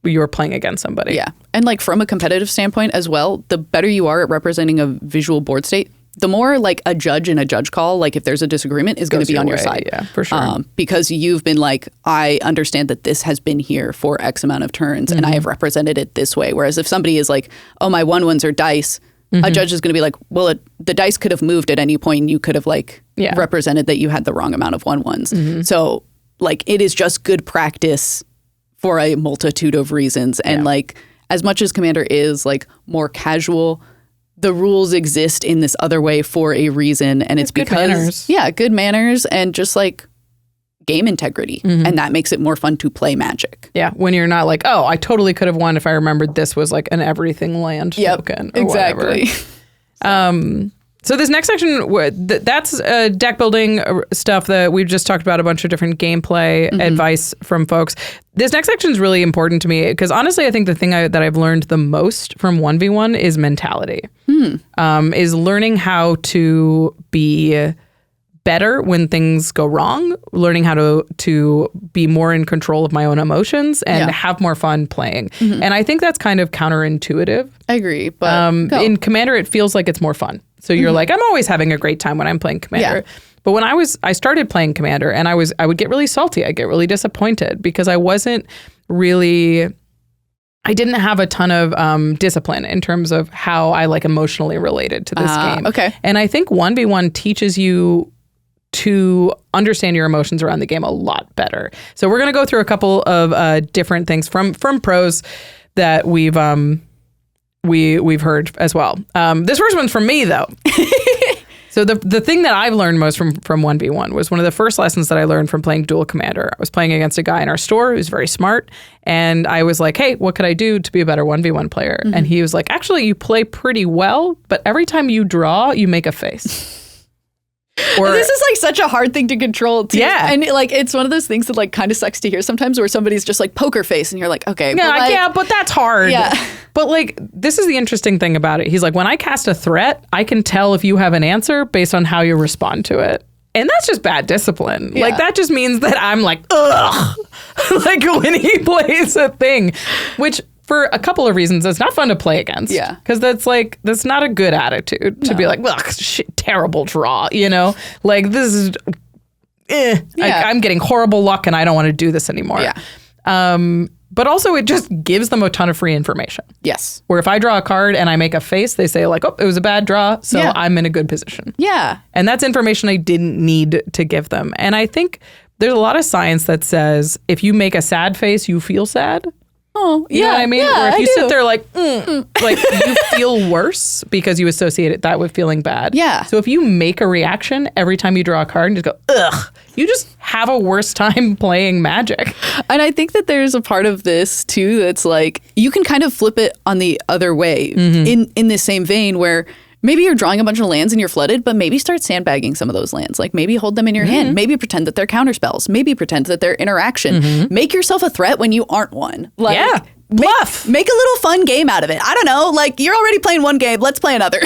you're playing against somebody. And like from a competitive standpoint as well, the better you are at representing a visual board state, the more like a judge in a judge call, like if there's a disagreement, is going to be on your side. Yeah, for sure. Because you've been like, I understand that this has been here for X amount of turns and I have represented it this way. Whereas if somebody is like, oh, my 1/1s are dice, a judge is going to be like, well, the dice could have moved at any point and you could have like represented that you had the wrong amount of 1/1s. So like it is just good practice for a multitude of reasons. And like as much as Commander is like more casual, the rules exist in this other way for a reason, and it's because good manners and just like game integrity, and that makes it more fun to play Magic. When you're not like, oh, I totally could have won if I remembered this was like an everything land token or exactly. whatever. So this next section, that's deck building stuff that we've just talked about, a bunch of different gameplay advice from folks. This next section is really important to me because honestly, I think the thing that I've learned the most from 1v1 is mentality. Is learning how to be better when things go wrong, learning how to be more in control of my own emotions and have more fun playing. And I think that's kind of counterintuitive. I agree, but in Commander, it feels like it's more fun. So you're like, I'm always having a great time when I'm playing Commander. But when I started playing Commander, and I would get really salty. I'd get really disappointed because I didn't have a ton of discipline in terms of how I like emotionally related to this game. Okay. And I think 1v1 teaches you to understand your emotions around the game a lot better. So we're going to go through a couple of different things from pros that we've heard as well. This first one's from me though. So the thing that I've learned most from 1v1 was one of the first lessons that I learned from playing Dual Commander. I was playing against a guy in our store who's very smart, and I was like, hey, what could I do to be a better 1v1 player? And he was like, actually, you play pretty well, but every time you draw, you make a face. Or, this is like such a hard thing to control too. Yeah. And like it's one of those things that like kind of sucks to hear sometimes, where somebody's just like poker face and you're like, okay. But that's hard. Yeah. But like this is the interesting thing about it. He's like, when I cast a threat, I can tell if you have an answer based on how you respond to it. And that's just bad discipline. Yeah. Like that just means that I'm like, ugh. Like when he plays a thing, which for a couple of reasons, it's not fun to play against. Yeah. Because that's not a good attitude to be like, ugh, shit, terrible draw, you know? Like this is, I'm getting horrible luck and I don't want to do this anymore. Yeah. But also it just gives them a ton of free information. Yes. Where if I draw a card and I make a face, they say like, oh, it was a bad draw, so I'm in a good position. Yeah. And that's information I didn't need to give them. And I think there's a lot of science that says if you make a sad face, you feel sad. Oh, You know what I mean? Yeah, Where if I you do. sit there like you feel worse because you associate that with feeling bad. Yeah. So if you make a reaction every time you draw a card and just go, ugh, you just have a worse time playing Magic. And I think that there's a part of this too that's like, you can kind of flip it on the other way in this same vein where maybe you're drawing a bunch of lands and you're flooded, but maybe start sandbagging some of those lands. Like maybe hold them in your hand. Maybe pretend that they're counterspells. Maybe pretend that they're interaction. Make yourself a threat when you aren't one. Like, bluff. Make a little fun game out of it. I don't know. Like you're already playing one game. Let's play another.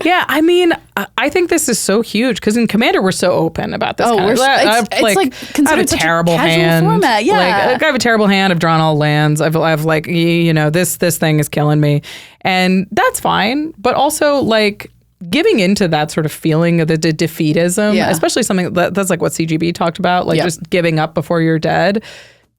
Yeah, I mean, I think this is so huge because in Commander we're so open about this. Oh, kind of, it's like I have considered a such a terrible casual hand. format. Yeah, like I have a terrible hand. I've drawn all lands. I've like this thing is killing me, and that's fine. But also like giving into that sort of feeling of the defeatism, especially something that's like what CGB talked about, like just giving up before you're dead,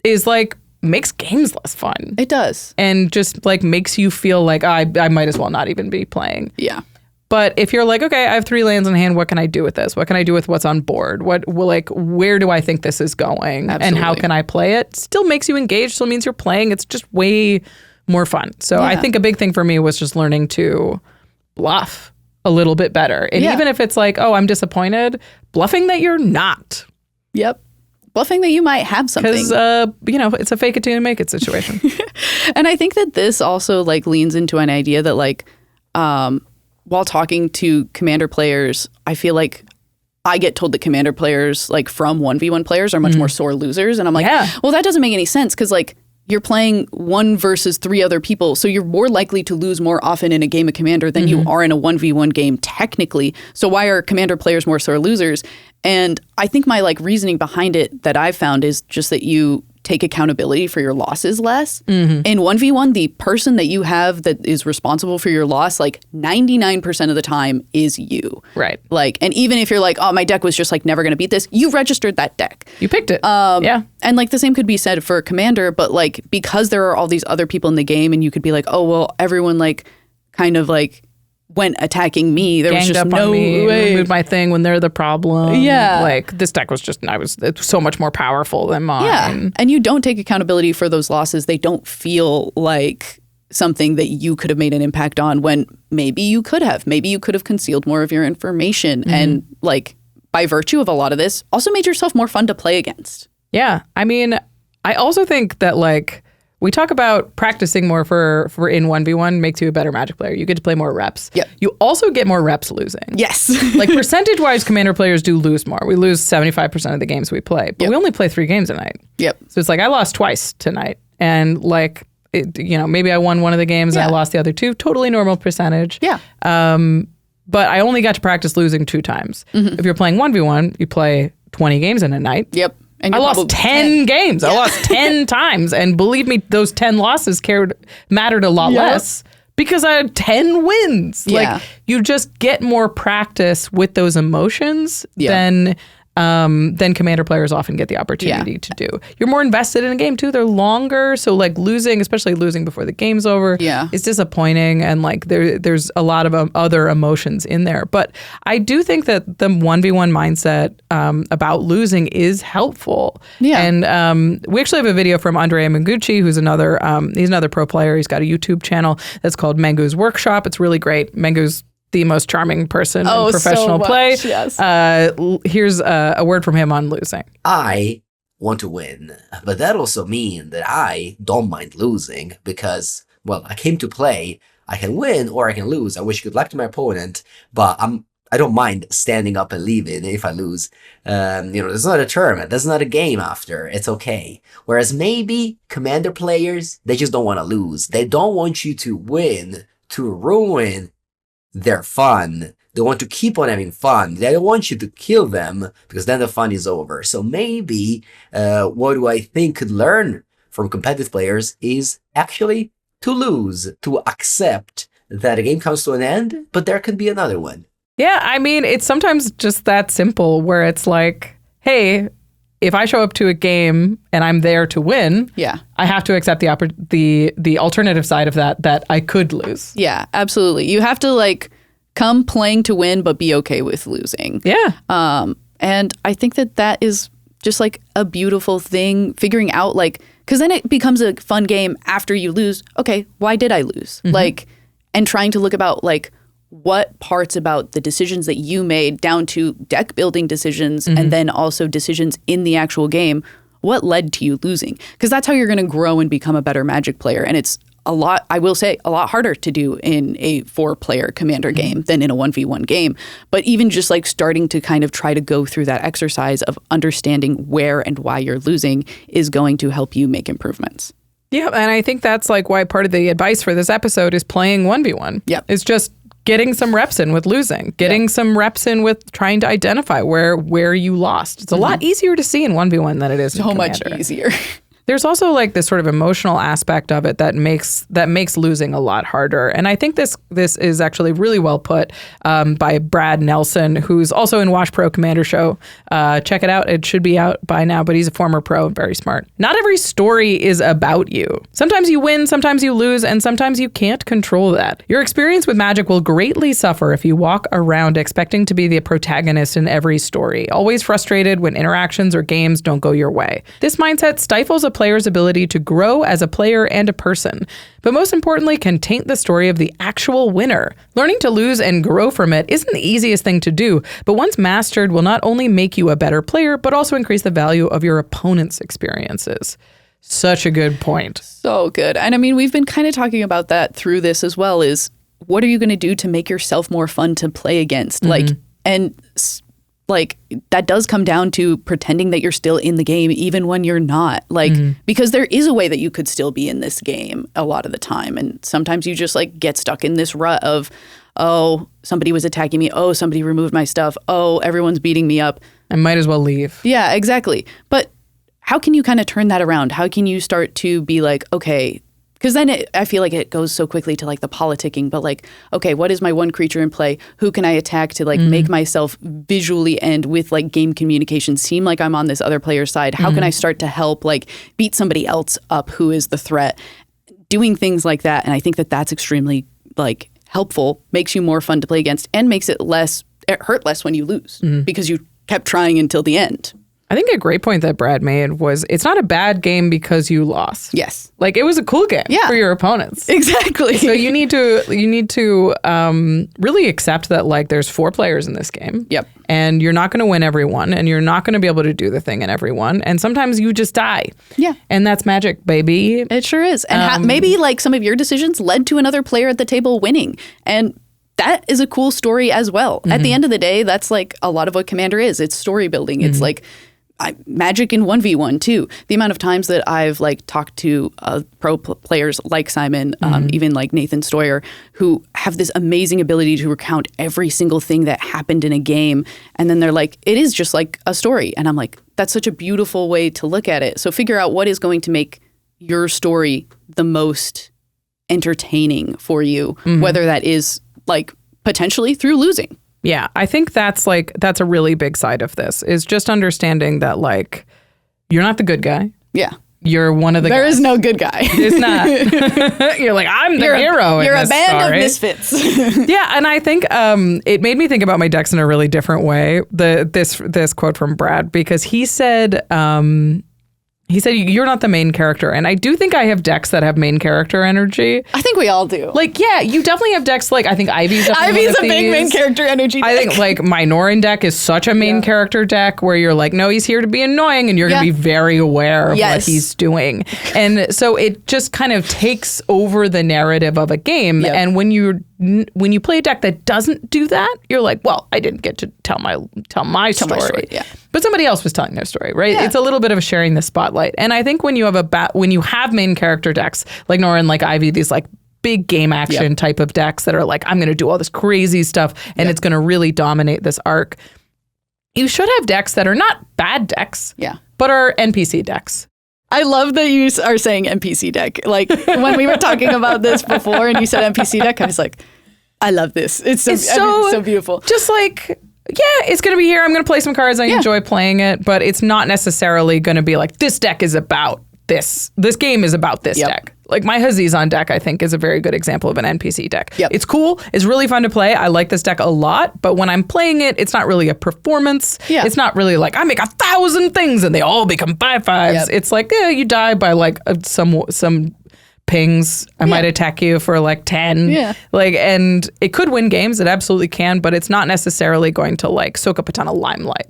is like makes games less fun. It does. And just like makes you feel like I might as well not even be playing. Yeah. But if you're like, okay, I have 3 lands in hand, what can I do with this? What can I do with what's on board? Where do I think this is going? Absolutely. And how can I play it? Still makes you engaged, still means you're playing. It's just way more fun. So I think a big thing for me was just learning to bluff a little bit better. And even if it's like, oh, I'm disappointed, bluffing that you're not. Yep. Bluffing that you might have something. Because, it's a fake it till you make it situation. And I think that this also like leans into an idea that like, while talking to Commander players, I feel like I get told that Commander players like from 1v1 players are much more sore losers. And I'm like, well, that doesn't make any sense because like you're playing 1 versus 3 other people. So you're more likely to lose more often in a game of Commander than you are in a 1v1 game technically. So why are Commander players more sore losers? And I think my like reasoning behind it that I've found is just that you take accountability for your losses less. In 1v1, the person that you have that is responsible for your loss, like 99% of the time is you. Right. Like, and even if you're like, oh, my deck was just like never going to beat this, you registered that deck. You picked it. And like the same could be said for Commander, but like because there are all these other people in the game and you could be like, oh, well, everyone like kind of like went attacking me. There was Ganged just up no on me, way. removed my thing when they're the problem. Yeah. Like this deck was just, it's so much more powerful than mine. Yeah. And you don't take accountability for those losses. They don't feel like something that you could have made an impact on when maybe you could have. Maybe you could have concealed more of your information. And like by virtue of a lot of this, also made yourself more fun to play against. Yeah. I mean, I also think that like, we talk about practicing more for in 1v1 makes you a better Magic player. You get to play more reps. Yep. You also get more reps losing. Yes. Like percentage-wise, Commander players do lose more. We lose 75% of the games we play, but we only play 3 games a night. Yep. So it's like I lost twice tonight, and like maybe I won one of the games and I lost the other 2. Totally normal percentage. Yeah. But I only got to practice losing 2 times. If you're playing 1v1, you play 20 games in a night. Yep. And I lost 10 games. I lost 10 times. And believe me, those 10 losses mattered a lot less because I had 10 wins. Yeah. Like you just get more practice with those emotions than Commander players often get the opportunity to do. You're more invested in a game too. They're longer. So like losing, especially losing before the game's over, is disappointing. And like there's a lot of other emotions in there. But I do think that the 1v1 mindset about losing is helpful. Yeah. And we actually have a video from Andrea Mengucci, who's he's another pro player. He's got a YouTube channel that's called Mengu's Workshop. It's really great. Mengu's the most charming person in professional play. Yes. Here's a word from him on losing. I want to win, but that also means that I don't mind losing because, well, I came to play. I can win or I can lose. I wish good luck to my opponent, but I don't mind standing up and leaving if I lose. There's not a tournament. There's not a game after. It's okay. Whereas maybe Commander players, they just don't want to lose. They don't want you to win to ruin their fun. They want to keep on having fun. They don't want you to kill them because then the fun is over. So maybe what do I think could learn from competitive players is actually to lose, to accept that a game comes to an end, but there could be another one. Yeah, I mean, it's sometimes just that simple where it's like, hey, if I show up to a game and I'm there to win, I have to accept the alternative side of that I could lose. Yeah, absolutely. You have to like come playing to win, but be okay with losing. Yeah. And I think that is just like a beautiful thing, figuring out like Because then it becomes a fun game after you lose. Okay, why did I lose? Like, and trying to look about like what parts about the decisions that you made down to deck building decisions and then also decisions in the actual game, what led to you losing? Because that's how you're going to grow and become a better Magic player. And it's a lot, I will say, a lot harder to do in a 4-player Commander game than in a 1v1 game. But even just like starting to kind of try to go through that exercise of understanding where and why you're losing is going to help you make improvements. Yeah, and I think that's like why part of the advice for this episode is playing 1v1. Yeah. It's just getting some reps in with losing, getting some reps in with trying to identify where you lost. It's a lot easier to see in 1v1 than it is in Commander. So much easier. There's also like this sort of emotional aspect of it that makes losing a lot harder. And I think this is actually really well put by Brad Nelson, who's also in Wash Pro Commander Show. Check it out. It should be out by now, but he's a former pro and very smart. Not every story is about you. Sometimes you win, sometimes you lose, and sometimes you can't control that. Your experience with Magic will greatly suffer if you walk around expecting to be the protagonist in every story, always frustrated when interactions or games don't go your way. This mindset stifles a player's ability to grow as a player and a person, but most importantly can taint the story of the actual winner. Learning to lose and grow from it isn't the easiest thing to do, but once mastered will not only make you a better player, but also increase the value of your opponent's experiences. Such a good point. So good. And I mean, we've been kind of talking about that through this as well, is what are you going to do to make yourself more fun to play against? Like that does come down to pretending that you're still in the game even when you're not, like because there is a way that you could still be in this game a lot of the time, and sometimes you just like get stuck in this rut of, oh, somebody was attacking me, oh, somebody removed my stuff, oh, everyone's beating me up, I might as well leave. Yeah, exactly. But how can you kind of turn that around? How can you start to be like, okay, because then I feel like it goes so quickly to like the politicking, but like, okay, what is my one creature in play? Who can I attack to like make myself visually and with like game communication seem like I'm on this other player's side? How can I start to help like beat somebody else up who is the threat? Doing things like that. And I think that that's extremely like helpful, makes you more fun to play against, and makes it hurt less when you lose because you kept trying until the end. I think a great point that Brad made was it's not a bad game because you lost. Yes. Like it was a cool game for your opponents. Exactly. So you need to really accept that like there's 4 players in this game. Yep. And you're not going to win every one, and you're not going to be able to do the thing in every one. And sometimes you just die. Yeah. And that's Magic, baby. It sure is. And maybe like some of your decisions led to another player at the table winning. And that is a cool story as well. At the end of the day, that's like a lot of what Commander is. It's story building. It's like Magic in 1v1 too. The amount of times that I've like talked to pro players like Simon, even like Nathan Stoyer, who have this amazing ability to recount every single thing that happened in a game. And then they're like, it is just like a story. And I'm like, that's such a beautiful way to look at it. So figure out what is going to make your story the most entertaining for you, whether that is like potentially through losing. Yeah, I think that's a really big side of this, is just understanding that like you're not the good guy. Yeah. You're one of the There guys. is no good guy. It's not. You're like, I'm the hero in You're this a band story. of misfits. Yeah, and I think it made me think about my decks in a really different way. This quote from Brad, because he said you're not the main character. And I do think I have decks that have main character energy. I think we all do. Like, yeah, you definitely have decks like, I think Ivy's Ivy's a big main character energy deck. I think like my Norin deck is such a main character deck where you're like, no, he's here to be annoying, and you're going to be very aware of what he's doing. And so it just kind of takes over the narrative of a game. Yep. And when you play a deck that doesn't do that, you're like, well, I didn't get to tell my story. Yeah. But somebody else was telling their story, right? Yeah. It's a little bit of sharing the spotlight. And I think when you have main character decks like Norin, like Ivy, these like big game action type of decks that are like, I'm going to do all this crazy stuff and it's going to really dominate this arc. You should have decks that are not bad decks, but are NPC decks. I love that you are saying NPC deck. Like when we were talking about this before and you said NPC deck, I was like, I love this. It's so beautiful. Just like, yeah, it's going to be here. I'm going to play some cards. I enjoy playing it, but it's not necessarily going to be like, this deck is about this game is about this deck. Like my Hazizon deck, I think, is a very good example of an NPC deck. It's cool. It's really fun to play. I like this deck a lot. But when I'm playing it, it's not really a performance. It's not really like I make 1,000 things and they all become 5/5s. It's like, you die by like some pings. I might attack you for like 10. Like, and it could win games. It absolutely can, but it's not necessarily going to like soak up a ton of limelight.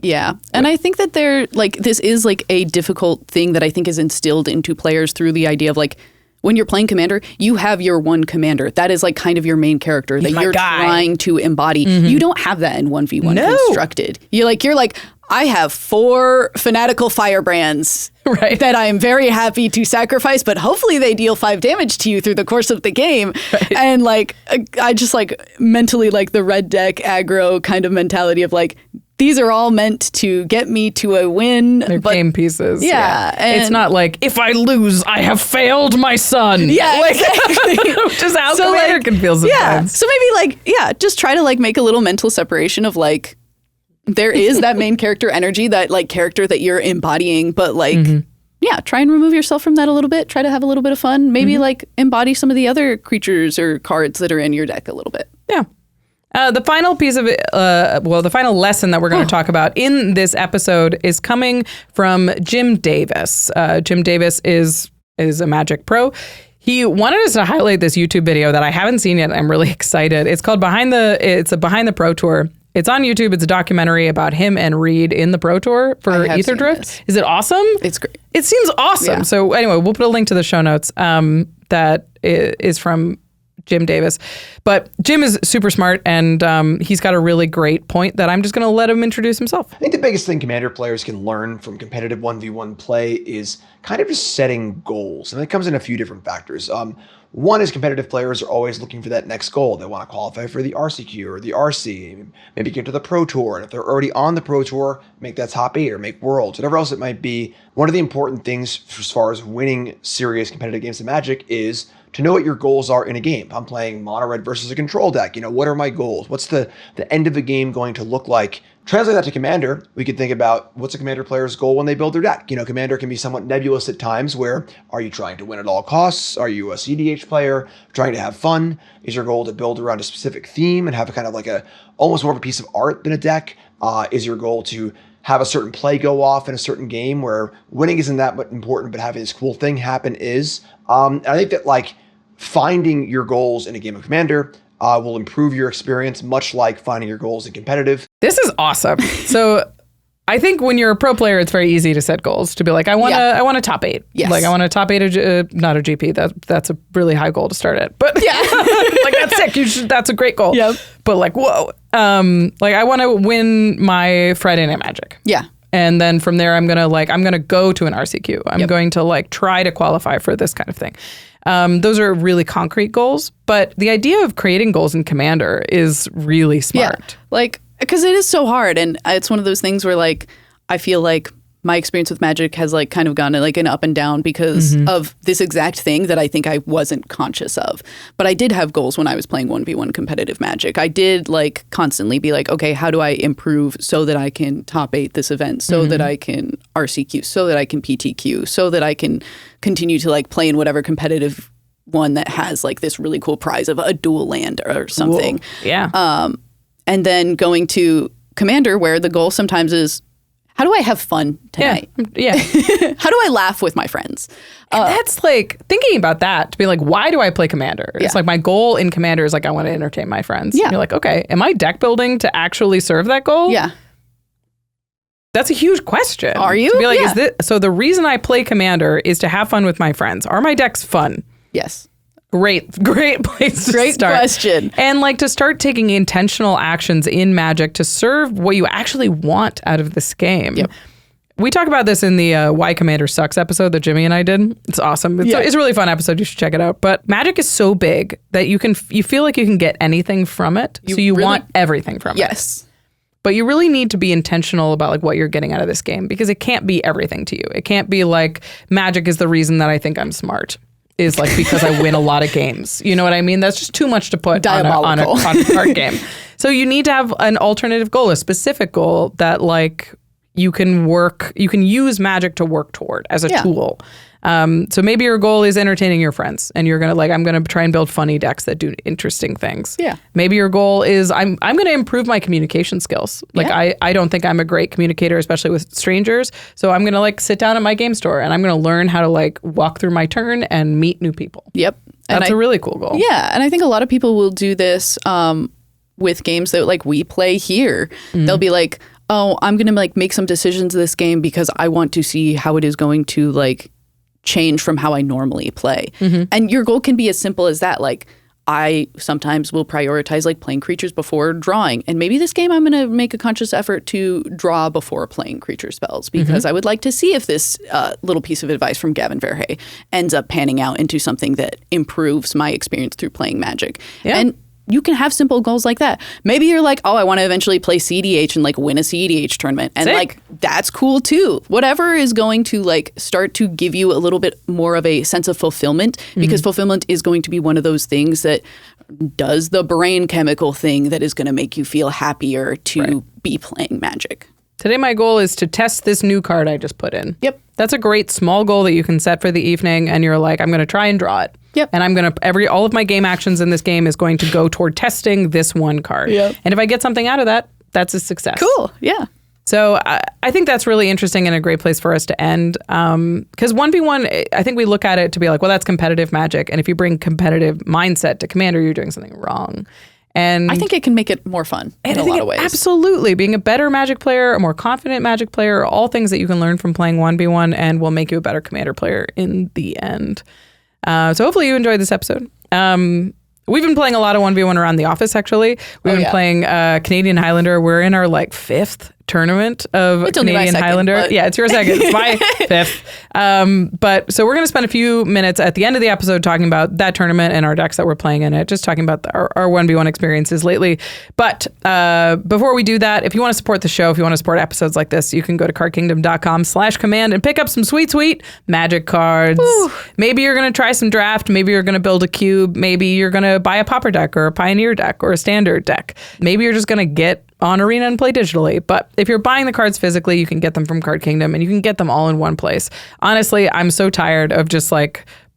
And I think that this is like a difficult thing that I think is instilled into players through the idea of like, when you're playing Commander, you have your one commander. That is like kind of your main character that you're trying to embody. You don't have that in 1v1 constructed. You're like, I have 4 fanatical firebrands that I am very happy to sacrifice, but hopefully they deal 5 damage to you through the course of the game. And like, I just like mentally like the red deck aggro kind of mentality of like, these are all meant to get me to a win. They're game pieces. And it's not like, if I lose, I have failed my son. Exactly. Which is how Commander can feel sometimes. So maybe like, just try to like make a little mental separation of like, there is that main character energy, that like character that you're embodying, but like, try and remove yourself from that a little bit. Try to have a little bit of fun. Maybe like embody some of the other creatures or cards that are in your deck a little bit. The final piece of the final lesson that we're going to talk about in this episode is coming from Jim Davis. Jim Davis is a Magic pro. He wanted us to highlight this YouTube video that I haven't seen yet. I'm really excited. It's called Behind the Pro Tour. It's on YouTube. It's a documentary about him and Reid in the Pro Tour for Ether Drift. Is it awesome? It's great. It seems awesome. So anyway, we'll put a link to the show notes that is from Jim Davis. But Jim is super smart, and he's got a really great point that I'm just going to let him introduce himself. I think the biggest thing Commander players can learn from competitive 1v1 play is kind of just setting goals. And it comes in a few different factors. One is competitive players are always looking for that next goal. They want to qualify for the RCQ or the RC, maybe get to the Pro Tour. And if they're already on the Pro Tour, make that top 8 or make Worlds, whatever else it might be. One of the important things as far as winning serious competitive games of Magic is to know what your goals are in a game. I'm playing mono red versus a control deck. What are my goals? What's the end of the game going to look like? Translate that to Commander. We could think about what's a Commander player's goal when they build their deck. Commander can be somewhat nebulous at times where are you trying to win at all costs? Are you a CDH player trying to have fun? Is your goal to build around a specific theme and have a kind of like almost more of a piece of art than a deck? Is your goal to have a certain play go off in a certain game where winning isn't that much important, but having this cool thing happen is? And I think that like finding your goals in a game of Commander will improve your experience, much like finding your goals in competitive. This is awesome. So I think when you're a pro player, it's very easy to set goals, to be like, I want a top 8. Yes. Like I want a top 8, not a GP. That's a really high goal to start at. But like that's sick. That's a great goal. Yep. But like, whoa. Like I want to win my Friday Night Magic. Yeah. And then from there, I'm gonna go to an RCQ. I'm going to like try to qualify for this kind of thing. Those are really concrete goals, but the idea of creating goals in Commander is really smart. Yeah. Like, because it is so hard, and it's one of those things where like I feel like my experience with Magic has like kind of gone like an up and down because of this exact thing that I think I wasn't conscious of. But I did have goals when I was playing 1v1 competitive Magic. I did like constantly be like, okay, how do I improve so that I can top 8 this event, so that I can RCQ, so that I can PTQ, so that I can continue to like play in whatever competitive one that has like this really cool prize of a dual land or something. Whoa. Yeah. And then going to Commander where the goal sometimes is, how do I have fun tonight? Yeah. How do I laugh with my friends? And that's like thinking about that to be like, why do I play Commander? It's like my goal in Commander is like, I want to entertain my friends. Yeah. And you're like, okay, am I deck building to actually serve that goal? Yeah. That's a huge question. Are you? To be like, so the reason I play Commander is to have fun with my friends. Are my decks fun? Yes. Great place to start. Great question. And like to start taking intentional actions in Magic to serve what you actually want out of this game. Yep. We talk about this in the Why Commander Sucks episode that Jimmy and I did. It's awesome. It's a really fun episode. You should check it out. But Magic is so big that you feel like you can get anything from it. So you really want everything from it. Yes. But you really need to be intentional about like what you're getting out of this game, because it can't be everything to you. It can't be like Magic is the reason that I think I'm smart. Is like because I win a lot of games. You know what I mean? That's just too much to put on a card game. So you need to have an alternative goal, a specific goal that like you can use Magic to work toward as a tool. So maybe your goal is entertaining your friends and you're going to I'm going to try and build funny decks that do interesting things. Yeah. Maybe your goal is I'm going to improve my communication skills. I don't think I'm a great communicator, especially with strangers. So I'm going to sit down at my game store and I'm going to learn how to walk through my turn and meet new people. Yep. That's a really cool goal. Yeah. And I think a lot of people will do this with games that we play here. Mm-hmm. They'll be like, oh, I'm going to make some decisions this game because I want to see how it is going to change from how I normally play. Mm-hmm. And your goal can be as simple as that. I sometimes will prioritize playing creatures before drawing. And maybe this game I'm going to make a conscious effort to draw before playing creature spells because I would like to see if this little piece of advice from Gavin Verhey ends up panning out into something that improves my experience through playing Magic. Yeah. And you can have simple goals like that. Maybe you're oh, I want to eventually play CEDH and win a CEDH tournament. And that's cool too. Whatever is going to start to give you a little bit more of a sense of fulfillment, because fulfillment is going to be one of those things that does the brain chemical thing that is going to make you feel happier to be playing Magic. Today my goal is to test this new card I just put in. Yep. That's a great small goal that you can set for the evening and you're I'm going to try and draw it. Yep. And I'm going to all of my game actions in this game is going to go toward testing this one card. Yep. And if I get something out of that, that's a success. Cool. Yeah. So I think that's really interesting and a great place for us to end. Because 1v1, I think we look at it to be well, that's competitive Magic. And if you bring competitive mindset to Commander, you're doing something wrong. And I think it can make it more fun in a lot of ways. Absolutely. Being a better Magic player, a more confident Magic player, are all things that you can learn from playing 1v1 and will make you a better Commander player in the end. So hopefully you enjoyed this episode. We've been playing a lot of 1v1 around the office, actually. We've been playing Canadian Highlander. We're in our 5th tournament of Canadian Highlander. Yeah, it's your second. It's my 5th. But so we're going to spend a few minutes at the end of the episode talking about that tournament and our decks that we're playing in it, just talking about our 1v1 experiences lately. But before we do that, if you want to support the show, if you want to support episodes like this, you can go to cardkingdom.com/command and pick up some sweet Magic cards. Ooh. Maybe you're going to try some draft. Maybe you're going to build a cube. Maybe you're going to buy a Pauper deck or a Pioneer deck or a Standard deck. Maybe you're just going to get on Arena and play digitally. But if you're buying the cards physically, you can get them from Card Kingdom and you can get them all in one place. Honestly, I'm so tired of just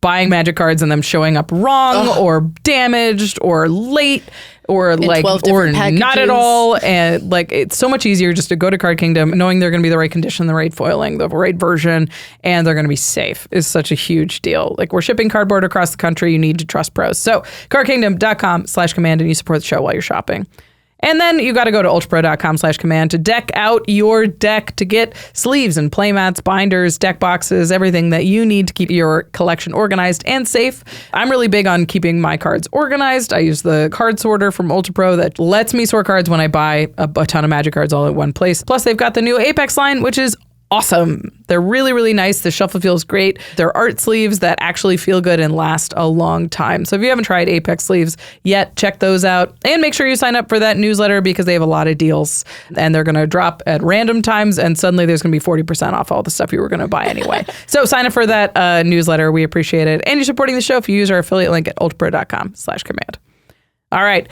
buying Magic cards and them showing up wrong or damaged or late or or not at all. And it's so much easier just to go to Card Kingdom knowing they're going to be the right condition, the right foiling, the right version, and they're going to be safe is such a huge deal. We're shipping cardboard across the country. You need to trust pros. So cardkingdom.com/command and you support the show while you're shopping. And then you got to go to ultrapro.com/command to deck out your deck, to get sleeves and playmats, binders, deck boxes, everything that you need to keep your collection organized and safe. I'm really big on keeping my cards organized. I use the card sorter from UltraPro that lets me sort cards when I buy a ton of Magic cards all at one place. Plus, they've got the new Apex line, which is awesome. They're really, really nice. The shuffle feels great. They're art sleeves that actually feel good and last a long time. So if you haven't tried Apex sleeves yet, check those out. And make sure you sign up for that newsletter because they have a lot of deals. And they're going to drop at random times. And suddenly there's going to be 40% off all the stuff you were going to buy anyway. So sign up for that newsletter. We appreciate it. And you're supporting the show if you use our affiliate link at ultrapro.com/command. All right.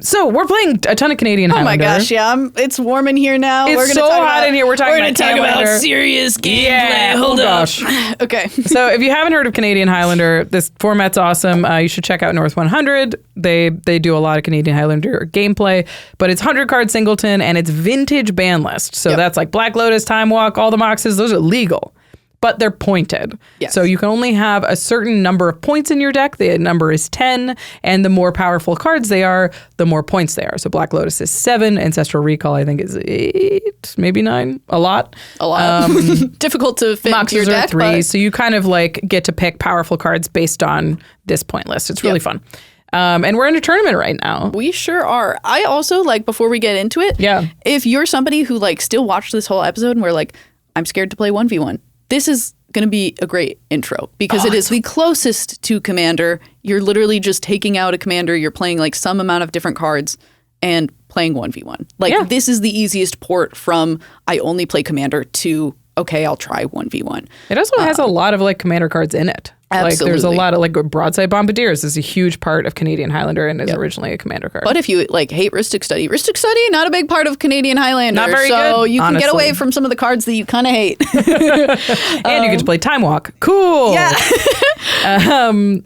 So we're playing a ton of Canadian Highlander. Oh my gosh, yeah. It's warm in here now. It's so hot in here. We're going to talk about serious gameplay. Yeah, Hold up. gosh. Okay. So if you haven't heard of Canadian Highlander, this format's awesome. You should check out North 100. They do a lot of Canadian Highlander gameplay, but it's 100 card singleton and it's vintage ban list. So that's Black Lotus, Time Walk, all the boxes. Those are legal. But they're pointed. Yes. So you can only have a certain number of points in your deck. The number is 10. And the more powerful cards they are, the more points they are. So Black Lotus is 7. Ancestral Recall, I think, is 8, maybe 9. A lot. Difficult to fit into your Moxes deck. are 3. So you kind of get to pick powerful cards based on this point list. It's really fun. And we're in a tournament right now. We sure are. I also, before we get into it, if you're somebody who, still watched this whole episode and we're I'm scared to play 1v1, this is going to be a great intro because it is the closest to Commander. You're literally just taking out a Commander. You're playing some amount of different cards and playing 1v1. This is the easiest port from I only play Commander to okay, I'll try 1v1. It also has a lot of like commander cards in it. Absolutely. Like there's a lot of like Broadside Bombardiers is a huge part of Canadian Highlander and is originally a commander card. But if you like hate Rhystic Study not a big part of Canadian Highlander. Not very good, so you honestly. can get away from some of the cards that you kind of hate. And you get to play Time Walk. Cool. Yeah.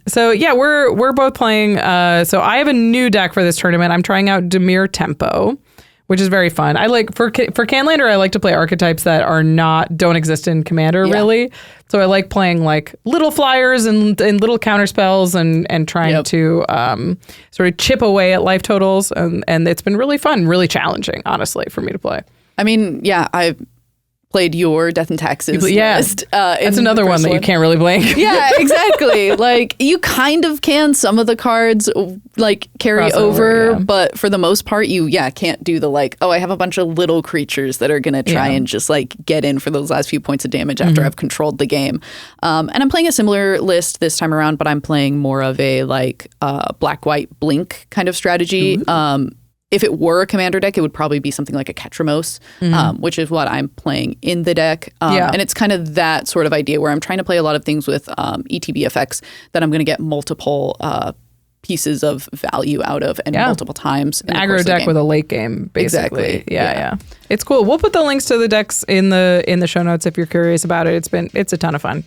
So yeah, we're both playing. So I have a new deck for this tournament. I'm trying out Dimir Tempo, which is very fun. I like for Canlander, I like to play archetypes that don't exist in Commander really. So I like playing like little flyers and little counter spells and trying to sort of chip away at life totals, and it's been really fun, really challenging, honestly, for me to play. I mean, yeah, I played your Death and Taxes list. That's another one that you can't really blame. Yeah, exactly. Like you kind of can some of the cards like carry over, but for the most part you can't do the like, oh, I have a bunch of little creatures that are going to try and just like get in for those last few points of damage after I've controlled the game. And I'm playing a similar list this time around, but I'm playing more of a like black-white blink kind of strategy. If it were a commander deck, it would probably be something like a Ketramos, which is what I'm playing in the deck. And it's kind of that sort of idea where I'm trying to play a lot of things with ETB effects that I'm going to get multiple pieces of value out of and multiple times. An aggro deck with a late game, basically. Exactly. Yeah. It's cool. We'll put the links to the decks in the show notes if you're curious about it. It's a ton of fun.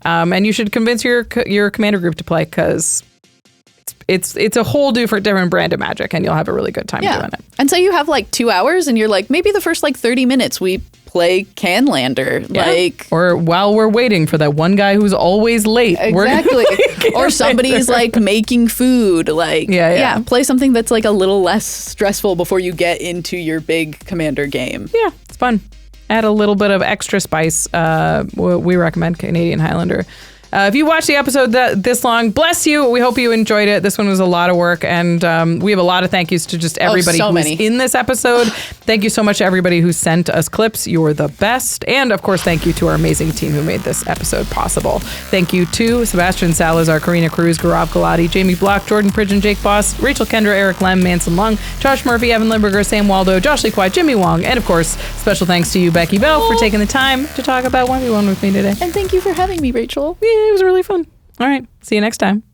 And you should convince your commander group to play because it's a whole different brand of Magic, and you'll have a really good time doing it. And so you have like 2 hours, and you're like, maybe the first like 30 minutes we play Canlander, or while we're waiting for that one guy who's always late. Exactly. Or somebody's like making food, like play something that's like a little less stressful before you get into your big Commander game. Yeah, it's fun. Add a little bit of extra spice. We recommend Canadian Highlander. If you watched the episode this long, bless you. We hope you enjoyed it. This one was a lot of work, and we have a lot of thank yous to just everybody who's in this episode. Thank you so much to everybody who sent us clips. You're the best. And, of course, thank you to our amazing team who made this episode possible. Thank you to Sebastian Salazar, Karina Cruz, Gaurav Galati, Jamie Block, Jordan Pridgeon, Jake Boss, Rachel Kendra, Eric Lem, Manson Lung, Josh Murphy, Evan Limburger, Sam Waldo, Josh Lee Kwai, Jimmy Wong, and, of course, special thanks to you, Beky Bell, for taking the time to talk about 1v1 with me today. And thank you for having me, Rachel. Yeah, it was really fun. All right. See you next time.